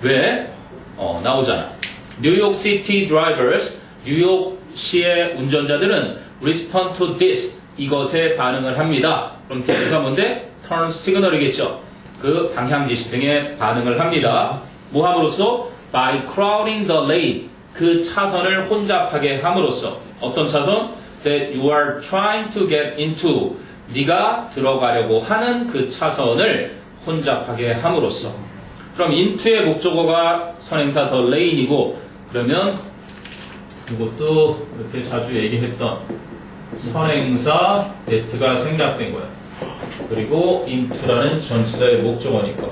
왜? 나오잖아. 뉴욕 시티 드라이버스 뉴욕시의 운전자들은 respond to this 이것에 반응을 합니다. 그럼 this가 뭔데? turn signal이겠죠. 그 방향지시 등에 반응을 합니다. 뭐 함으로써? by crowding the lane 그 차선을 혼잡하게 함으로써 어떤 차선? that you are trying to get into 네가 들어가려고 하는 그 차선을 혼잡하게 함으로써 그럼 into의 목적어가 선행사 the lane이고 그러면 이것도 이렇게 자주 얘기했던 선행사 that가 생략된 거야. 그리고 into라는 전치사의 목적어니까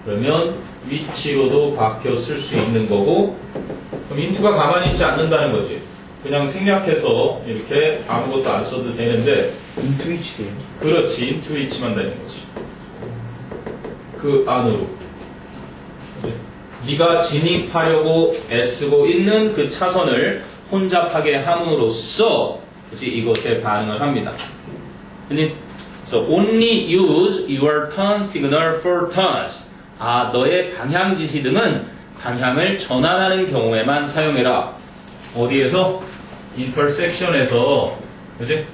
그러면 위치로도 바뀌어 쓸 수 있는 거고 그럼 into가 가만히 있지 않는다는 거지. 그냥 생략해서 이렇게 아무것도 안 써도 되는데 into each 돼요. 그렇지 into each만 되는 거지. 그 안으로 네가 진입하려고 애쓰고 있는 그 차선을 혼잡하게 함으로써 그치, 이것에 반응을 합니다. So only use your turn signal for turns. 너의 방향 지시 등은 방향을 전환하는 경우에만 사용해라. 어디에서? intersection에서 그치?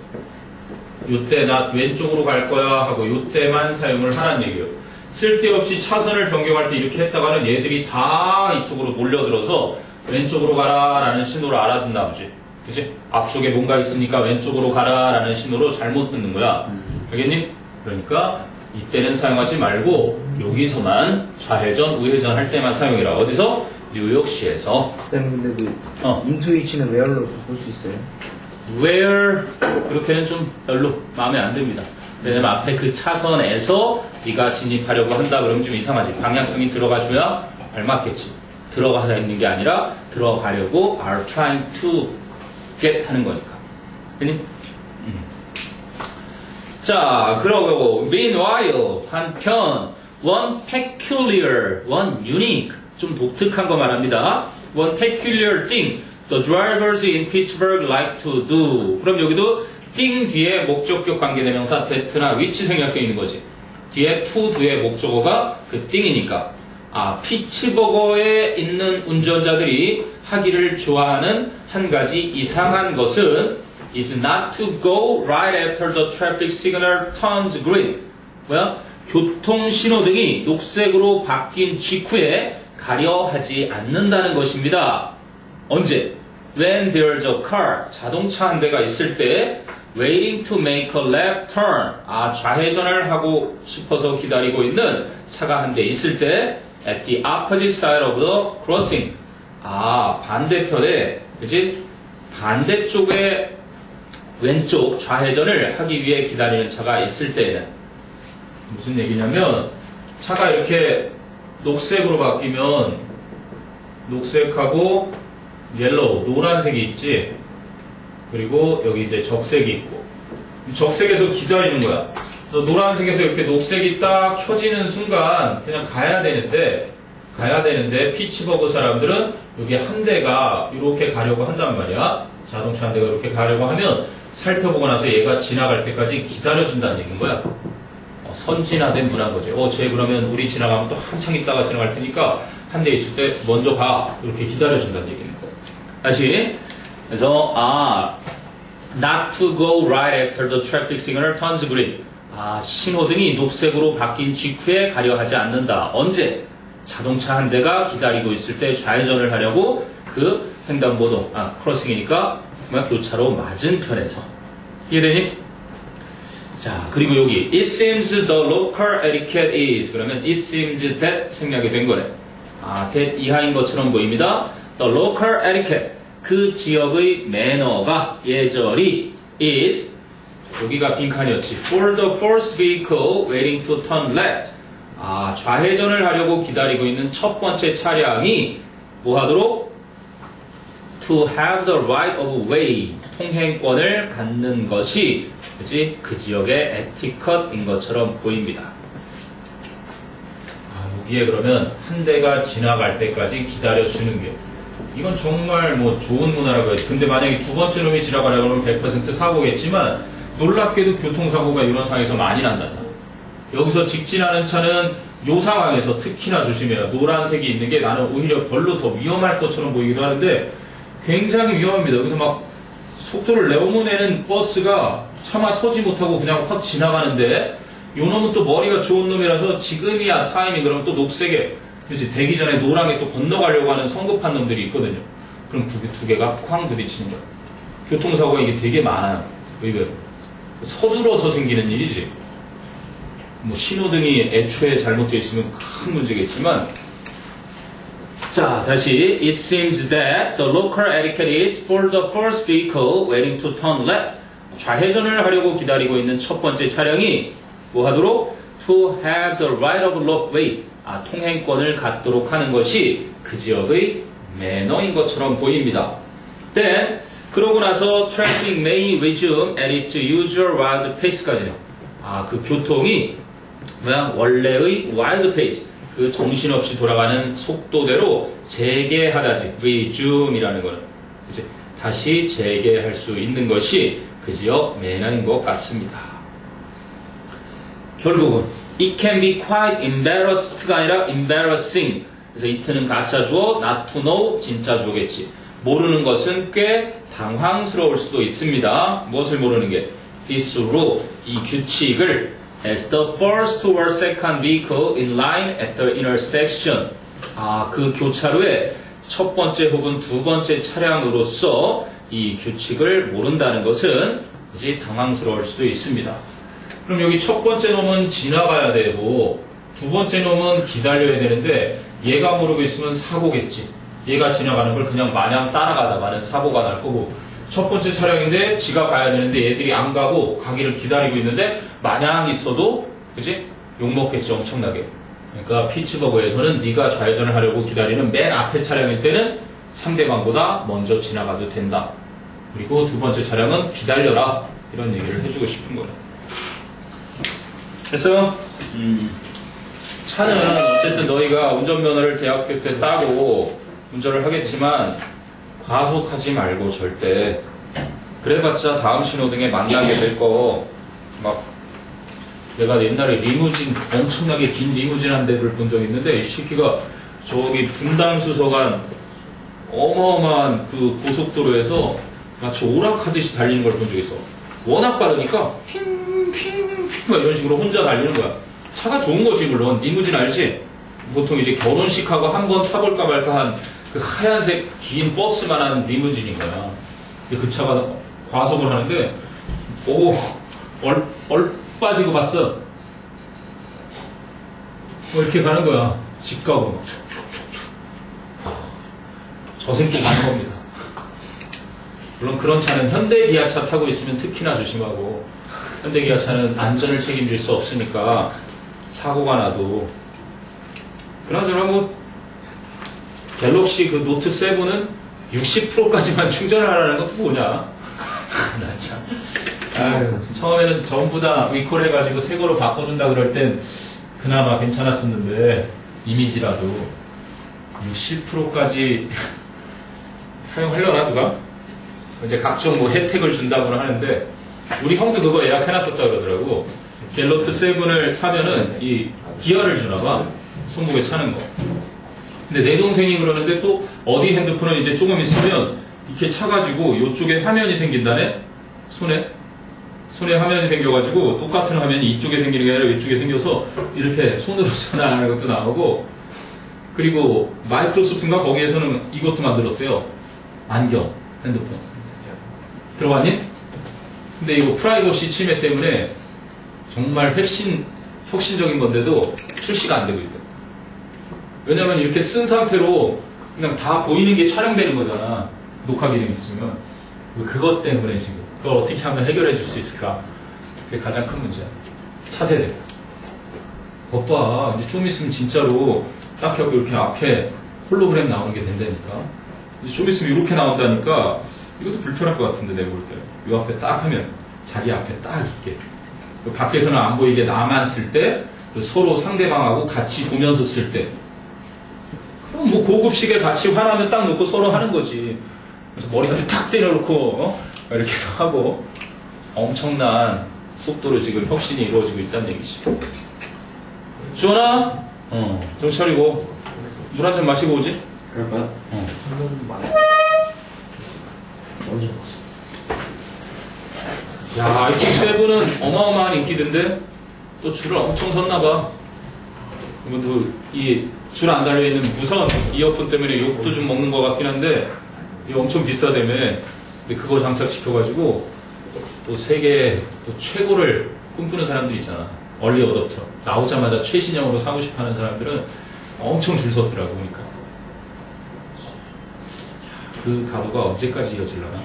요때 나 왼쪽으로 갈 거야 하고 요때만 사용을 하라는 얘기예요. 쓸데없이 차선을 변경할 때 이렇게 했다가는 얘들이 다 이쪽으로 몰려들어서 왼쪽으로 가라 라는 신호를 알아듣나 보지. 그치? 앞쪽에 뭔가 있으니까 왼쪽으로 가라 라는 신호로 잘못 듣는 거야. 알겠니? 그러니까 이때는 사용하지 말고 여기서만 좌회전, 우회전 할 때만 사용해라. 어디서? 뉴욕시에서. 쌤 근데 그 into each는 where로 바꿀 수 있어요? where 그렇게는 좀 별로 마음에 안 듭니다. 왜냐면 앞에 그 차선에서 네가 진입하려고 한다 그러면 좀 이상하지. 방향성이 들어가줘야 알맞겠지. 들어가야 있는 게 아니라 들어가려고 are trying to get 하는 거니까. 그니? 자, 그러고 meanwhile 한편 one peculiar, one unique 좀 독특한 거 말합니다. One peculiar thing the drivers in Pittsburgh like to do. 그럼 여기도 thing 뒤에 목적격 관계대명사 that나 which 생략되어 있는 거지. 뒤에 to 뒤에 목적어가 그 thing이니까. 피츠버거에 있는 운전자들이 하기를 좋아하는 한 가지 이상한 것은 is not to go right after the traffic signal turns green. 뭐야? 교통 신호등이 녹색으로 바뀐 직후에 가려 하지 않는다는 것입니다. 언제? when there's a car, 자동차 한 대가 있을 때 waiting to make a left turn, 좌회전을 하고 싶어서 기다리고 있는 차가 한 대 있을 때 at the opposite side of the crossing, 반대편에, 그치? 반대쪽에 왼쪽 좌회전을 하기 위해 기다리는 차가 있을 때에는 무슨 얘기냐면 차가 이렇게 녹색으로 바뀌면 녹색하고 옐로우, 노란색이 있지. 그리고 여기 이제 적색이 있고 적색에서 기다리는 거야. 그래서 노란색에서 이렇게 녹색이 딱 켜지는 순간 그냥 가야 되는데 피츠버그 사람들은 여기 한 대가 이렇게 가려고 한단 말이야. 자동차 한 대가 이렇게 가려고 하면 살펴보고 나서 얘가 지나갈 때까지 기다려준다는 얘기인 거야. 선진화된 문화인 거지. 쟤 그러면 우리 지나가면 또 한참 있다가 지나갈 테니까 한 대 있을 때 먼저 가. 이렇게 기다려준다는 얘기는 거야. 다시. 그래서, not to go right after the traffic signal turns green. 신호등이 녹색으로 바뀐 직후에 가려 하지 않는다. 언제? 자동차 한 대가 기다리고 있을 때 좌회전을 하려고 그 횡단보도, 크로싱이니까 교차로 맞은편에서. 이해되니? 자, 그리고 여기 it seems the local etiquette is 그러면 it seems that 생략이 된 거네. that 이하인 것처럼 보입니다. The local etiquette 그 지역의 매너가 예절이 is 여기가 빈칸이었지. For the first vehicle waiting to turn left 좌회전을 하려고 기다리고 있는 첫 번째 차량이 뭐 하도록? To have the right of way 통행권을 갖는 것이 그치? 그 지역의 에티컷인 것처럼 보입니다. 여기에 그러면 한 대가 지나갈 때까지 기다려주는 게 이건 정말 뭐 좋은 문화라고 해야지. 근데 만약에 두 번째 놈이 지나가려고 하면 100% 사고겠지만 놀랍게도 교통사고가 이런 상황에서 많이 난다. 여기서 직진하는 차는 이 상황에서 특히나 조심해요. 노란색이 있는 게 나는 오히려 별로 더 위험할 것처럼 보이기도 하는데 굉장히 위험합니다. 여기서 막 속도를 내오면에는 버스가 차마 서지 못하고 그냥 확 지나가는데 요 놈은 또 머리가 좋은 놈이라서 지금이야 타이밍 그러면 또 녹색에 그렇지 되기 전에 노랑에 또 건너가려고 하는 성급한 놈들이 있거든요. 그럼 두 개가 쾅 부딪히는 거야. 교통사고가 이게 되게 많아요. 의외로 서둘러서 생기는 일이지. 뭐 신호등이 애초에 잘못되어 있으면 큰 문제겠지만 자, 다시 It seems that the local etiquette is for the first vehicle waiting to turn left. 좌회전을 하려고 기다리고 있는 첫 번째 차량이 뭐 하도록? To have the right of way. 통행권을 갖도록 하는 것이 그 지역의 매너인 것처럼 보입니다. Then, 그러고 나서 traffic may resume at its usual wild pace까지요. 그 교통이 원래의 wild pace. 그 정신없이 돌아가는 속도대로 재개하다지 resume이라는 거는 이제 다시 재개할 수 있는 것이 그 지역 매너인 것 같습니다. 결국은 it can be quite embarrassed가 아니라 embarrassing. 그래서 it는 가짜 주어, not to know 진짜 주어겠지. 모르는 것은 꽤 당황스러울 수도 있습니다. 무엇을 모르는 게? This rule, 이 규칙을 as the first or second vehicle in line at the intersection. 그 교차로에 첫 번째 혹은 두 번째 차량으로서 이 규칙을 모른다는 것은 이제 당황스러울 수도 있습니다. 그럼 여기 첫 번째 놈은 지나가야 되고 두 번째 놈은 기다려야 되는데 얘가 모르고 있으면 사고겠지. 얘가 지나가는 걸 그냥 마냥 따라가다가는 사고가 날 거고 첫 번째 차량인데 지가 가야 되는데 얘들이 안 가고 가기를 기다리고 있는데 마냥 있어도 그치? 욕먹겠지 엄청나게. 그러니까 피츠버그에서는 네가 좌회전을 하려고 기다리는 맨 앞에 차량일 때는 상대방보다 먼저 지나가도 된다. 그리고 두 번째 차량은 기다려라. 이런 얘기를 해주고 싶은 거예요. 그래서 차는 어쨌든 너희가 운전면허를 대학교 때 따고 운전을 하겠지만 과속하지 말고 절대. 그래봤자 다음 신호등에 만나게 될 거 막 내가 옛날에 리무진 엄청나게 긴 리무진 한 대를 본 적이 있는데 이 새끼가 저기 분당수서간 어마어마한 그 고속도로에서 마치 오락하듯이 달리는 걸 본 적이 있어. 워낙 빠르니까 핑핑핑 막 이런 식으로 혼자 달리는 거야. 차가 좋은 거지 물론. 리무진 알지? 보통 이제 결혼식하고 한 번 타볼까 말까 한 그 하얀색 긴 버스만한 리무진인 거야. 근데 그 차가 과속을 하는데, 얼 빠지고 봤어. 이렇게 가는 거야. 집 가고. 저승길 가는 겁니다. 물론 그런 차는 현대기아차 타고 있으면 특히나 조심하고, 현대기아차는 안전을 책임질 수 없으니까 사고가 나도. 그나저나 뭐 갤럭시 그 노트 7은 60%까지만 충전을 하라는 것도 뭐냐? 나 참. 아유, 처음에는 전부 다 리콜 해가지고 새 거로 바꿔준다 그럴 땐 그나마 괜찮았었는데, 이미지라도 60%까지 사용하려나 누가? 이제 각종 뭐 혜택을 준다고는 하는데, 우리 형도 그거 예약해놨었다 그러더라고. 갤럭시 7을 사면은 이 기어를 주나봐. 손목에 차는 거. 근데 내 동생이 그러는데 또 어디 핸드폰은 이제 조금 있으면 이렇게 차가지고 이쪽에 화면이 생긴다네? 손에 화면이 생겨가지고 똑같은 화면이 이쪽에 생기는 게 아니라 이쪽에 생겨서 이렇게 손으로 전화하는 것도 나오고, 그리고 마이크로소프트인가 거기에서는 이것도 만들었대요. 안경, 핸드폰. 들어봤니? 근데 이거 프라이버시 침해 때문에 정말 혁신적인 건데도 출시가 안 되고 있대. 왜냐면 이렇게 쓴 상태로 그냥 다 보이는 게 촬영되는 거잖아. 녹화 기능 있으면. 그것 때문에 지금. 그걸 어떻게 하면 해결해 줄 수 있을까? 그게 가장 큰 문제야. 차세대. 오빠, 이제 좀 있으면 진짜로 딱 여기 이렇게 앞에 홀로그램 나오는 게 된다니까. 이제 좀 있으면 이렇게 나온다니까 이것도 불편할 것 같은데, 내가 볼 때. 이 앞에 딱 하면 자기 앞에 딱 있게. 밖에서는 안 보이게 나만 쓸 때, 서로 상대방하고 같이 보면서 쓸 때. 그럼 뭐 고급식에 같이 화나면 딱 놓고 서로 하는 거지. 그래서 머리한테 탁 때려놓고 이렇게 해서 하고, 엄청난 속도로 지금 혁신이 이루어지고 있다는 얘기지. 주원아, 좀 차리고 물 한 잔 마시고 오지? 그럴까요? 언제 먹었어? 야, IQ7은 어마어마한 인기던데 또 줄을 엄청 섰나봐. 그리고 이 줄 안 달려있는 무선 이어폰 때문에 욕도 좀 먹는 것 같긴 한데, 이거 엄청 비싸다며. 근데 그거 장착시켜가지고 또 세계 또 최고를 꿈꾸는 사람들이 있잖아. 얼리 어댑터. 나오자마자 최신형으로 사고 싶어 하는 사람들은 엄청 줄 섰더라고. 그러니까 그 가도가 언제까지 이어질려나?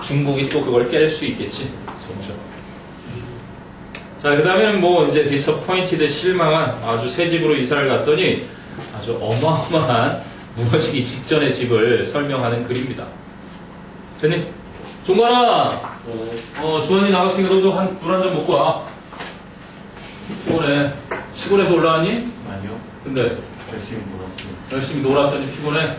중국이 또 그걸 깰 수 있겠지. 점점. 자, 그 다음에는 뭐 이제 disappointed, 실망한 아주 새 집으로 이사를 갔더니 아주 어마어마한 무너지기 직전의 집을 설명하는 글입니다. 됐니? 종관아! 주원이 나갔으니까 너도 물 한 잔 먹고 와. 피곤해. 시골에서 올라왔니? 아니요. 근데 열심히 놀았어요. 열심히 놀았더니 피곤해.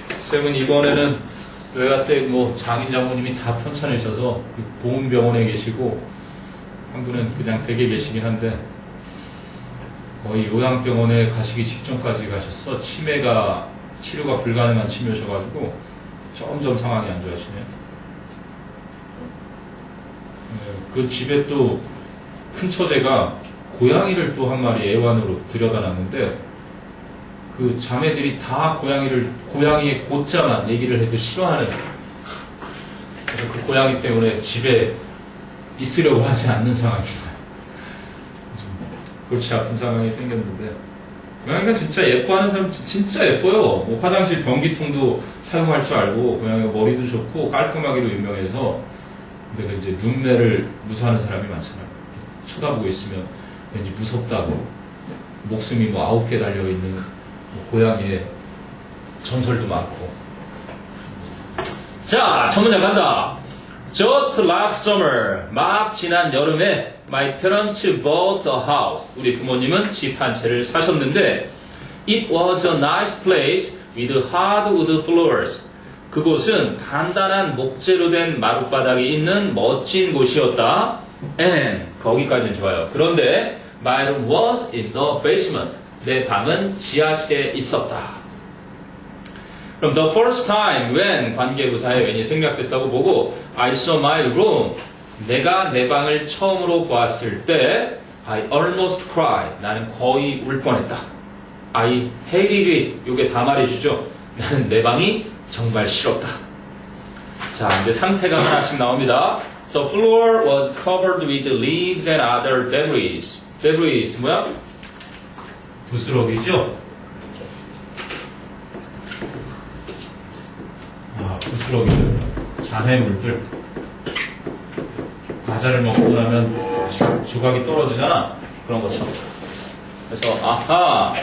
쌤은 이번에는 외가 때 뭐 장인 장모님이 다 편찮으셔서 보훈병원에 계시고, 한 분은 그냥 댁에 계시긴 한데 거의 요양병원에 가시기 직전까지 가셨어. 치료가 불가능한 치매셔가지고 점점 상황이 안 좋아지네요. 그 집에 또 큰 처제가 고양이를 또 한 마리 애완으로 들여다놨는데, 그 자매들이 다 고양이의 고자만 얘기를 해도 싫어하는. 그래서 그 고양이 때문에 집에 있으려고 하지 않는 상황입니다. 골치 아픈 상황이 생겼는데, 고양이가 진짜 예뻐하는 사람 진짜 예뻐요. 뭐 화장실 변기통도 사용할 줄 알고, 고양이가 머리도 좋고 깔끔하기로 유명해서. 근데 그 이제 눈매를 무서워하는 사람이 많잖아요. 쳐다보고 있으면 왠지 무섭다고. 목숨이 뭐 9개 달려있는 고양이의 전설도 많고. 자, 첫 문장 간다. Just last summer, 막 지난 여름에 my parents bought the house. 우리 부모님은 집 한 채를 사셨는데, it was a nice place with hardwood floors. 그곳은 단단한 목재로 된 마룻바닥이 있는 멋진 곳이었다. And 거기까지는 좋아요. 그런데 my room was in the basement. 내 방은 지하실에 있었다. 그럼 the first time when 관계부사에 when이 생략됐다고 보고 I saw my room. 내가 내 방을 처음으로 보았을 때 I almost cried. 나는 거의 울 뻔했다. I hated it. 요게 다 말해주죠. 나는 내 방이 정말 싫었다. 자, 이제 상태가 하나씩 나옵니다. The floor was covered with leaves and other debris. debris 뭐야? 부스러기죠? 부스러기들, 잔해물들. 과자를 먹고 나면 조각이 떨어지잖아. 그런 것처럼. 그래서 아하,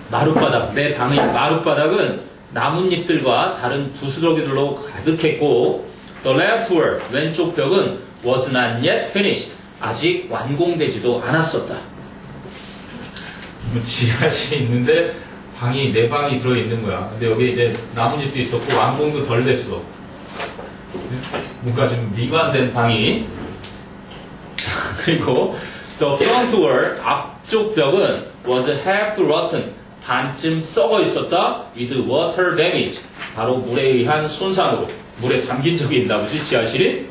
마룻바닥. 내 방의 마룻바닥은 나뭇잎들과 다른 부스러기들로 가득했고, the left wall, 왼쪽 벽은 was not yet finished. 아직 완공되지도 않았었다. 지하실이 있는데 방이 내 방이 들어있는 거야. 근데 여기 이제 나뭇잎도 있었고 완공도 덜 됐어. 뭔가 좀 미관된 방이. 그리고 the front wall, 앞쪽 벽은 was half rotten. 반쯤 썩어 있었다. with water damage. 바로 물에 의한 손상으로. 물에 잠긴 적이 있나 보지, 지하실이.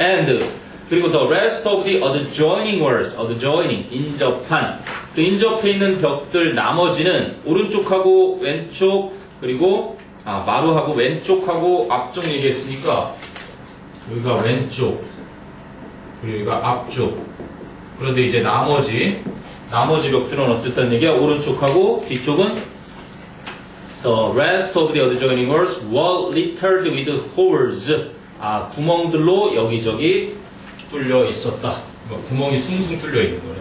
and 그리고 the rest of the adjoining walls, adjoining, 인접한. 그 인접해 있는 벽들 나머지는 오른쪽하고 왼쪽, 그리고 마루하고 왼쪽하고 앞쪽 얘기했으니까 여기가 왼쪽, 그리고 여기가 앞쪽. 그런데 이제 나머지 벽들은 어쨌든 얘기야. 오른쪽하고 뒤쪽은 the rest of the adjoining walls were littered with holes. 구멍들로 여기저기 뚫려 있었다. 구멍이 숭숭 뚫려 있는 거네.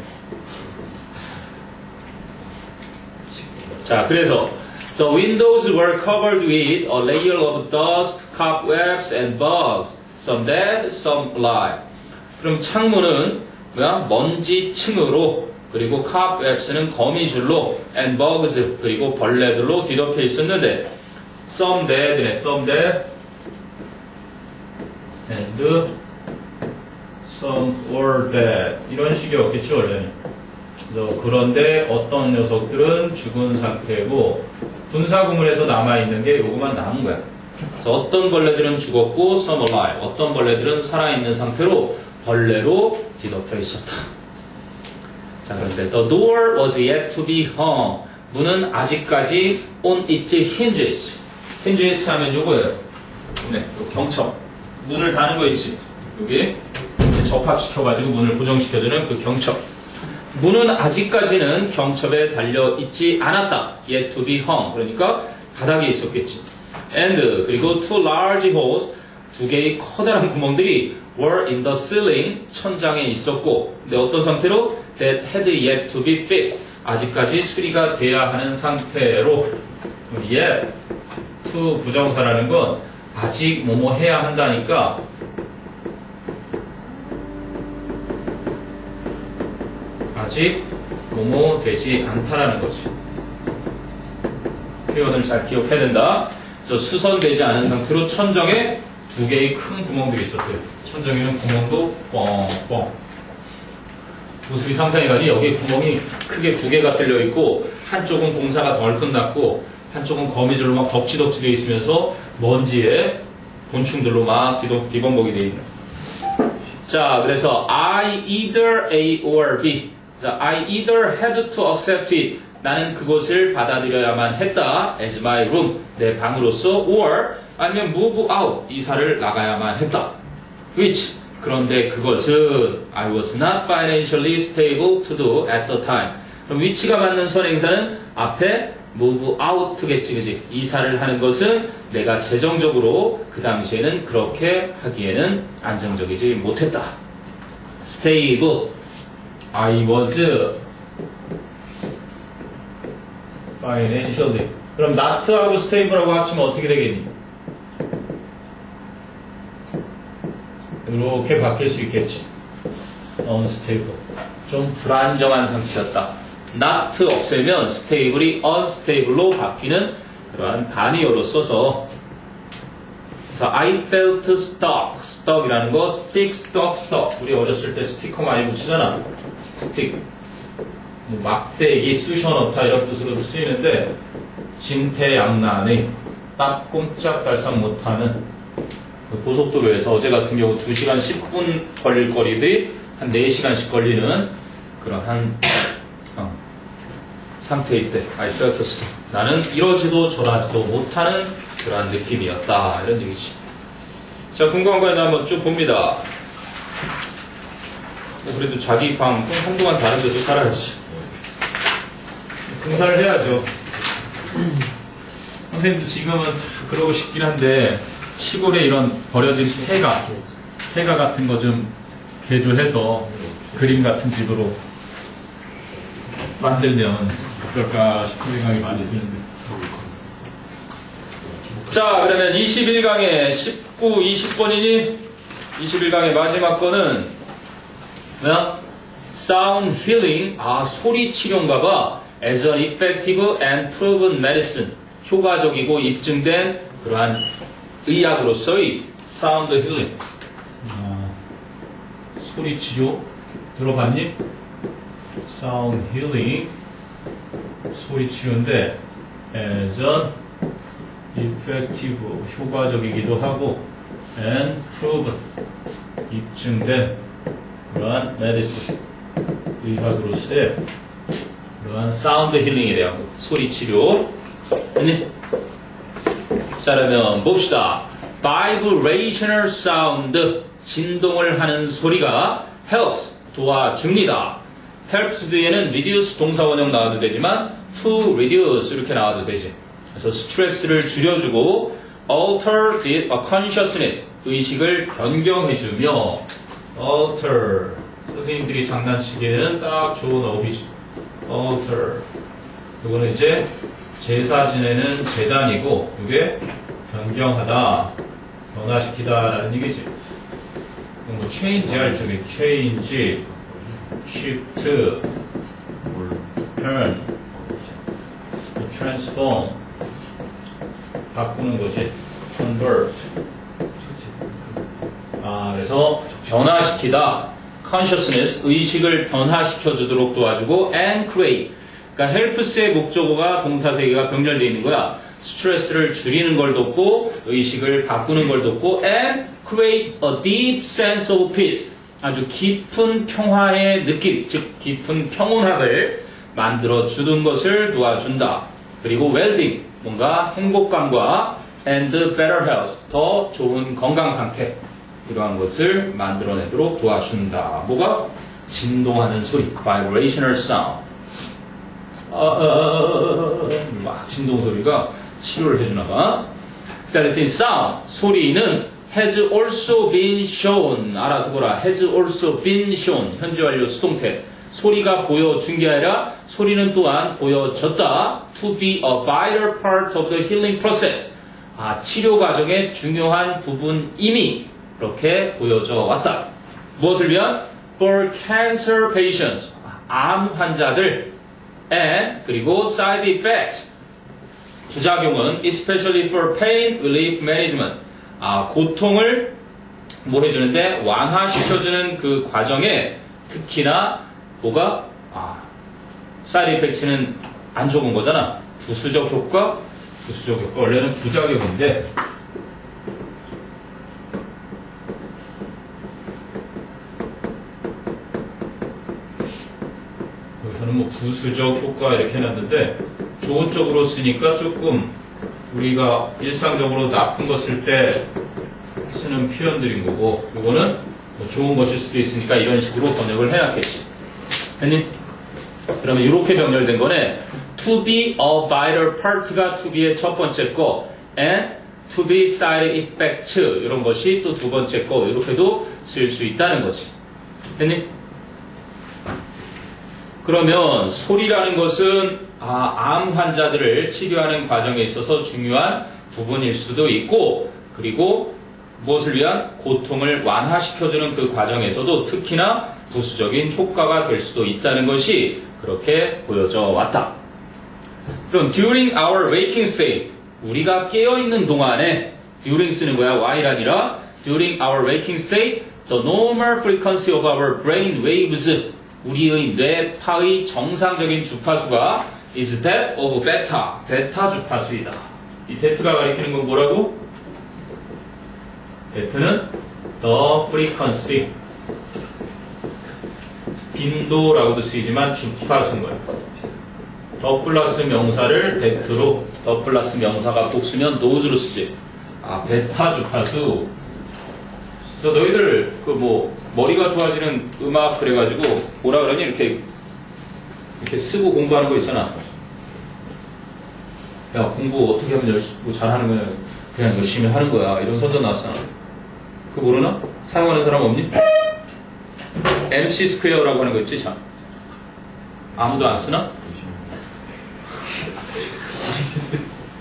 자, 그래서 the windows were covered with a layer of dust, cobwebs, and bugs. Some dead, some alive. 그럼 창문은 뭐야? 먼지층으로, 그리고 cobwebs는 거미줄로, and bugs, 그리고 벌레들로 뒤덮여 있었는데, some dead, some dead, and some were dead. 이런 식이었겠죠, 원래는. 그런데 어떤 녀석들은 죽은 상태고 분사구물에서 남아있는 게 요거만 남은 거야. 그래서 어떤 벌레들은 죽었고 some alive, 어떤 벌레들은 살아있는 상태로 벌레로 뒤덮여 있었다. 자, 그런데 the door was yet to be hung. 문은 아직까지 on its hinges. hinges 하면 요거예요. 네, 요 경첩. 문을 다는 거 있지. 여기 접합시켜가지고 문을 고정시켜주는 그 경첩. 문은 아직까지는 경첩에 달려 있지 않았다. yet to be hung. 그러니까 바닥에 있었겠지. and 그리고 two large holes, 두 개의 커다란 구멍들이 were in the ceiling, 천장에 있었고, 근데 어떤 상태로? that had yet to be fixed. 아직까지 수리가 돼야 하는 상태로. yet to 부정사라는 건 아직 뭐뭐 해야 한다니까 아직 뭐뭐 되지 않다라는 거지. 표현을 잘 기억해야 된다. 그래서 수선되지 않은 상태로 천정에 두 개의 큰 구멍들이 있었어요. 천정에는 구멍도 뻥뻥. 모습이 상상해가지. 여기에 구멍이 크게 두 개가 뚫려 있고 한쪽은 공사가 덜 끝났고 한쪽은 거미줄로 막 덕지덕지 돼 있으면서 먼지에 곤충들로 막 뒤범벅이 돼 있는. 자, 그래서 I either A or B. 자, I either had to accept it. 나는 그것을 받아들여야만 했다. as my room. 내 방으로서. or 아니면 move out. 이사를 나가야만 했다. which 그런데 그것은 I was not financially stable to do at the time. 그럼 which가 맞는 선행사는 앞에 move out겠지, 그지? 이사를 하는 것은 내가 재정적으로 그 당시에는 그렇게 하기에는 안정적이지 못했다. stable. I was financially. 그럼 not하고 stable하고 합치면 어떻게 되겠니? 이렇게 바뀔 수 있겠지. unstable. 좀 불안정한 상태였다. not 없애면 stable이 unstable로 바뀌는 그러한 반의어로 써서. 그래서 I felt stuck. stuck이라는 거 stick, stuck, stuck. 우리 어렸을 때 스티커 많이 붙이잖아. stick. 뭐 막대기, 쑤셔넣다 이런 뜻으로 쓰이는데 진퇴양난의 딱 꼼짝달싹 못하는 고속도로에서 어제 같은 경우 2시간 10분 걸릴 거리들이 한 4시간씩 걸리는 그러한 상태일 때 I felt stuck. 나는 이러지도 저러지도 못하는 그러한 느낌이었다. 이런 얘기지. 자, 궁금한 거에 한번 쭉 봅니다. 그래도 자기 방 한동안 다른 데서 살아야지. 공사를 해야죠. 선생님도 지금은 그러고 싶긴 한데 시골에 이런 버려진 폐가 같은 거 좀 개조해서 그림 같은 집으로 만들면 어떨까 싶은 생각이 많이 드는데. 자, 그러면 21강의 19, 20번이니 21강의 마지막 거는 뭐야? Sound Healing, 소리 치료인가봐. As an effective and proven medicine, 효과적이고 입증된 그러한 의학으로서의 Sound Healing. 소리 치료 들어봤니? Sound Healing, 소리 치료인데 as an effective, 효과적이기도 하고 and proven, 입증된 그러한 medicine, 의학으로서의 그러한 사운드 힐링에 대한 소리 치료. 아니? 자, 그러면 봅시다. Vibrational sound, 진동을 하는 소리가 helps, 도와줍니다. helps 뒤에는 reduce 동사 원형 나와도 되지만 to reduce 이렇게 나와도 되지. 그래서 스트레스를 줄여주고 alter the consciousness, 의식을 변경해주며 alter, 선생님들이 장난치기에는 딱 좋은 어휘지. alter, 이거는 이제 제사 지내는 제단이고 이게 변경하다, 변화시키다 라는 얘기지. 뭐 change야 일종의 change, shift, turn, transform, 바꾸는 거지. convert. 그래서 변화시키다, consciousness, 의식을 변화시켜 주도록 도와주고 and create, 그러니까 helps의 목적어가 동사 세 개가 병렬되어 있는 거야. 스트레스를 줄이는 걸 돕고 의식을 바꾸는 걸 돕고 and create a deep sense of peace, 아주 깊은 평화의 느낌, 즉 깊은 평온함을 만들어 주는 것을 도와준다. 그리고 well-being, 뭔가 행복감과 and better health, 더 좋은 건강 상태, 이러한 것을 만들어내도록 도와준다. 뭐가? 진동하는 소리, vibrational sound. 막 진동 소리가 치료를 해주나 봐. 자, 그랬더니 sound, 소리는 has also been shown, 알아두거라. has also been shown, 현재 완료 수동태. 소리가 보여준 게 아니라 소리는 또한 보여졌다. to be a vital part of the healing process. 치료 과정의 중요한 부분임이 그렇게 보여져 왔다. 무엇을 위한? for cancer patients, 암 환자들. and, 그리고 side effects, 부작용은 especially for pain relief management, 고통을 뭐 해주는데 완화시켜주는 그 과정에 특히나 뭐가? side effects는 안 좋은 거잖아. 부수적 효과, 원래는 부작용인데 여기서는 뭐 부수적 효과 이렇게 해놨는데 좋은 쪽으로 쓰니까 조금 우리가 일상적으로 나쁜 거 쓸 때 쓰는 표현들인 거고, 이거는 뭐 좋은 것일 수도 있으니까 이런 식으로 번역을 해놨겠지. 했니? 그러면 이렇게 병렬된 거네. to be a vital part가 to be의 첫 번째 거, and to be side effect, 이런 것이 또 두 번째 거, 이렇게도 쓸 수 있다는 거지. 했니? 그러면 소리라는 것은 암 환자들을 치료하는 과정에 있어서 중요한 부분일 수도 있고, 그리고 무엇을 위한? 고통을 완화시켜주는 그 과정에서도 특히나 부수적인 효과가 될 수도 있다는 것이 그렇게 보여져 왔다. 그럼 during our waking state, 우리가 깨어있는 동안에, during 쓰는 거야, while 아니라 during our waking state, the normal frequency of our brain waves, 우리의 뇌파의 정상적인 주파수가 is that of beta, 베타 주파수이다. 이 베타가 가리키는 건 뭐라고? 베타는 the frequency, 빈도라고도 쓰이지만 주파수인 거예요. 더 플러스 명사를 that로, 더 플러스 명사가 복수면 nose로 쓰지. 아, 베타 주파수. 그래서 너희들 그 뭐 머리가 좋아지는 음악 그래가지고 뭐라 그러니 이렇게 쓰고 공부하는 거 있잖아. 야, 공부 어떻게 하면 뭐 잘하는 거야? 그냥 열심히 하는 거야. 이런 선전 나왔잖아. 그거 모르나? 사용하는 사람 없니? MC 스퀘어라고 하는 거 있지, 참. 아무도 안 쓰나?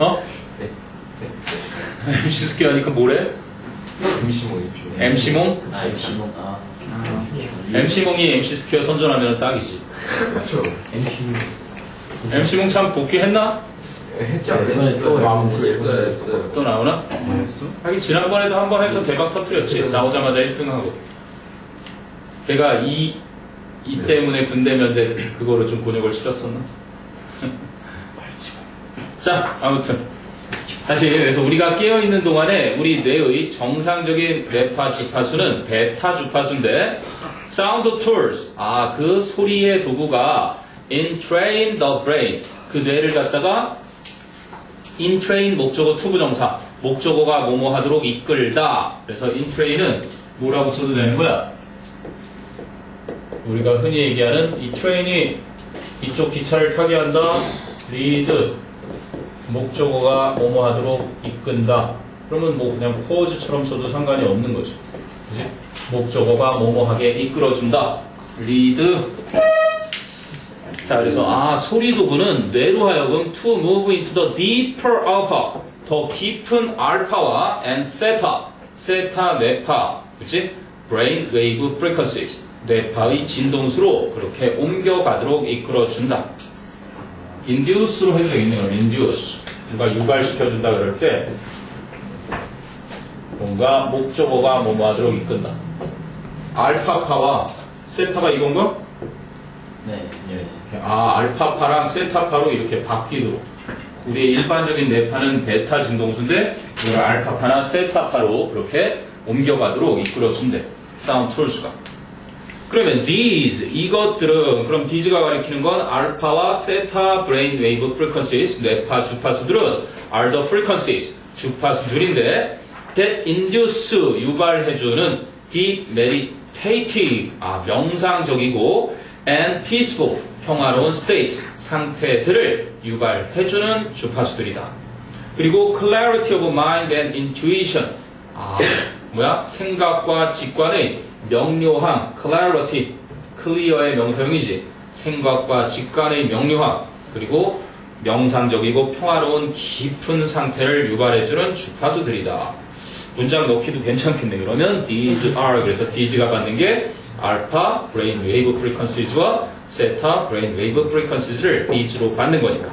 어? 네. MC 스퀘어 하니까 뭐래? 임시몽이죠. MC몽? 아, 지금, 아. MC몽이 MC 스퀘어 선전하면 딱이지. 그렇죠. MC몽 참 복귀했나? 했죠. 이번에 또 했어요. 또 나오나? 뭐였어? 하긴 지난번에도 한 번 해서 대박 터뜨렸지. 나오자마자 1등하고. 걔가 이 때문에 군대 면제 그거로 좀 곤욕을 치렀었나? 자, 아무튼 다시 그래서 우리가 깨어있는 동안에 우리 뇌의 정상적인 뇌파 주파수는 베타 주파수인데 사운드 툴스, 그 소리의 도구가 entrain the brain, 그 뇌를 갖다가 entrain 목적어 투부정사, 목적어가 뭐뭐 하도록 이끌다. 그래서 entrain은 뭐라고 써도 되는 거야? 우리가 흔히 얘기하는 이 트레인이 이쪽 기차를 타게 한다. lead, 목적어가 뭐뭐 하도록 이끈다. 그러면 뭐 그냥 cause처럼 써도 상관이 없는 거죠. 그치? 목적어가 뭐뭐 하게 이끌어준다. lead. 자, 그래서 소리 도구는 뇌로 하여금 to move into the deeper alpha, 더 깊은 알파와 and theta, 세타 뇌파, 그치? brain wave frequencies, 뇌파의 진동수로 그렇게 옮겨가도록 이끌어준다. induce로 해도 되겠네요. induce. 누가 유발시켜준다 그럴 때 뭔가 목적어가 뭐뭐 하도록 이끈다. 알파파와 세타가 이건가? 네, 예. 알파파랑 세타파로 이렇게 바뀌도록. 우리의 일반적인 뇌파는 베타 진동수인데 이걸 알파파나 세타파로 그렇게 옮겨가도록 이끌어준대. 사운드 툴스가. 그러면 these, 이것들은, 그럼 these가 가리키는 건 알파와 세타 브레인 웨이브 frequencies, 뇌파 주파수들은 are the frequencies, 주파수들인데 that induce, 유발해주는 deep meditative, 명상적이고 and peaceful, 평화로운 state, 상태들을 유발해주는 주파수들이다. 그리고 clarity of mind and intuition, 생각과 직관의 명료함, clarity, clear의 명사형이지. 생각과 직관의 명료함, 그리고 명상적이고 평화로운 깊은 상태를 유발해주는 주파수들이다. 문장 넣기도 괜찮겠네. 그러면 these are, 그래서 these가 받는 게 alpha brain wave frequencies와 theta brain wave frequencies를 these로 받는 거니까.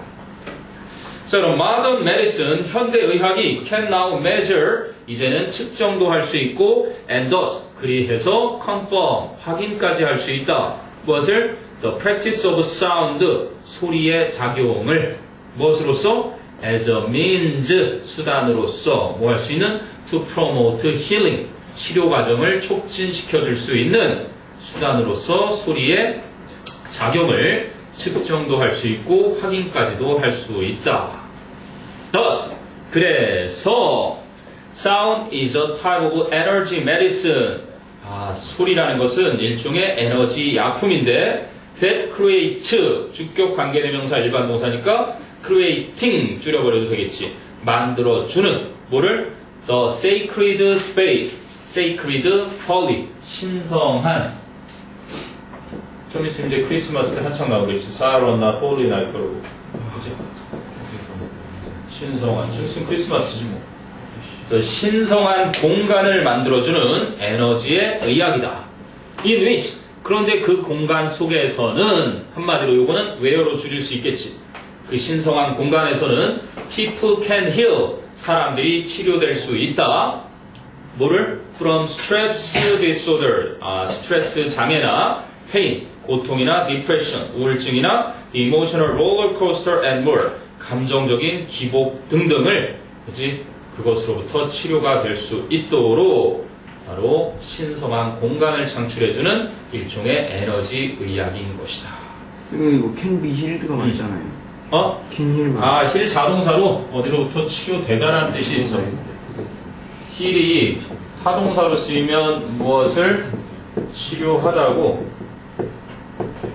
자, 그럼 modern medicine, 현대의학이 can now measure, 이제는 측정도 할 수 있고 and thus, 그리해서 confirm, 확인까지 할 수 있다. 무엇을? The practice of sound, 소리의 작용을 무엇으로써? As a means, 수단으로서 뭐 할 수 있는? To promote healing, 치료 과정을 촉진시켜 줄 수 있는 수단으로서 소리의 작용을 측정도 할 수 있고 확인까지도 할 수 있다. Thus, 그래서 Sound is a type of energy medicine. 소리라는 것은 일종의 에너지 약품인데 that create, 주격 관계대명사 일반 동사니까 creating 줄여버려도 되겠지. 만들어주는 뭐를? The sacred space, sacred, holy, 신성한. 좀 있으면 이제 크리스마스 때 한창 나오겠지. Silent Night, Holy Night 그러고. 그치? 신성한. 좀 있으면 크리스마스지 뭐. 그래서 신성한 공간을 만들어주는 에너지의 의학이다. In which, 그런데 그 공간 속에서는 한마디로 요거는 where로 줄일 수 있겠지. 그 신성한 공간에서는 people can heal, 사람들이 치료될 수 있다. 뭐를? From stress disorder, 스트레스 장애나 pain, 고통이나 depression, 우울증이나 the emotional roller coaster and more, 감정적인 기복 등등을, 그치? 그것으로부터 치료가 될 수 있도록 바로 신성한 공간을 창출해주는 일종의 에너지 의학인 것이다. 선생님 이거 can be healed가 맞잖아요. can heal 아, 힐 자동사로 어디로부터 치료되다라는 뜻이 있어. 힐이 타동사로 쓰이면 무엇을 치료하다고.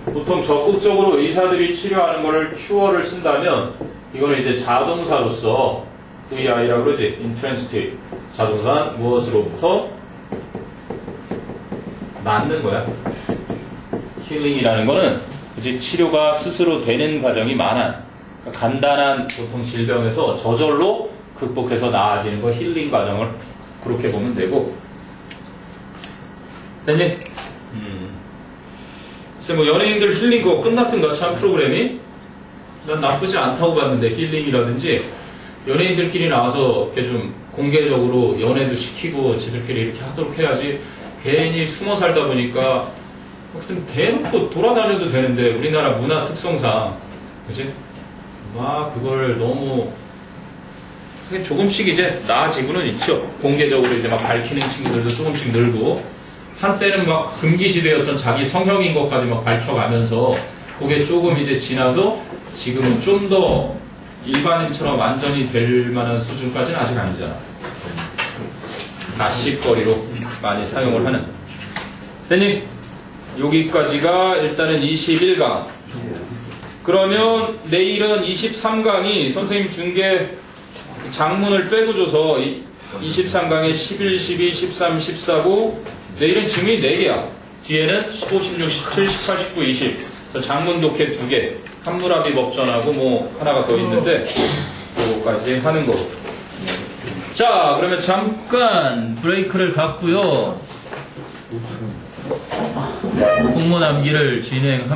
보통 적극적으로 의사들이 치료하는 거를 cure를 쓴다면 이거는 이제 자동사로서 VI라고 그러지. intransitive. 자동사 무엇으로부터 낫는 거야. 힐링이라는 거는 이제 치료가 스스로 되는 과정이 많아. 그러니까 간단한 보통 질병에서 저절로 극복해서 나아지는 거 힐링 과정을 그렇게 보면 되고. 됐니? 글쎄 뭐 연예인들 힐링 그거 끝났던가 참 프로그램이? 난 나쁘지 않다고 봤는데 힐링이라든지 연예인들끼리 나와서 이렇게 좀 공개적으로 연애도 시키고 지들끼리 이렇게 하도록 해야지. 괜히 숨어 살다 보니까 좀 대놓고 돌아다녀도 되는데 우리나라 문화 특성상 그치? 막 그걸 너무 조금씩 이제 나아지고는 있죠. 공개적으로 이제 막 밝히는 친구들도 조금씩 늘고 한때는 막 금기시되었던 자기 성형인 것까지 막 밝혀가면서 그게 조금 이제 지나서 지금은 좀 더 일반인처럼 완전히 될 만한 수준까지는 아직 아니잖아. 가십거리로 많이 사용을 하는. 됐니? 여기까지가 일단은 21강. 그러면 내일은 23강이 선생님 중계 장문을 빼고 줘서 23강에 11, 12, 13, 14고 내일은 질문이 4개야. 뒤에는 15, 16, 17, 18, 19, 20. 장문 독해 2개. 한무라비 법전하고 뭐 하나가 더 있는데 그거까지 하는 거고. 자, 그러면 잠깐 브레이크를 갖고요. 공모 남기를 진행합니다.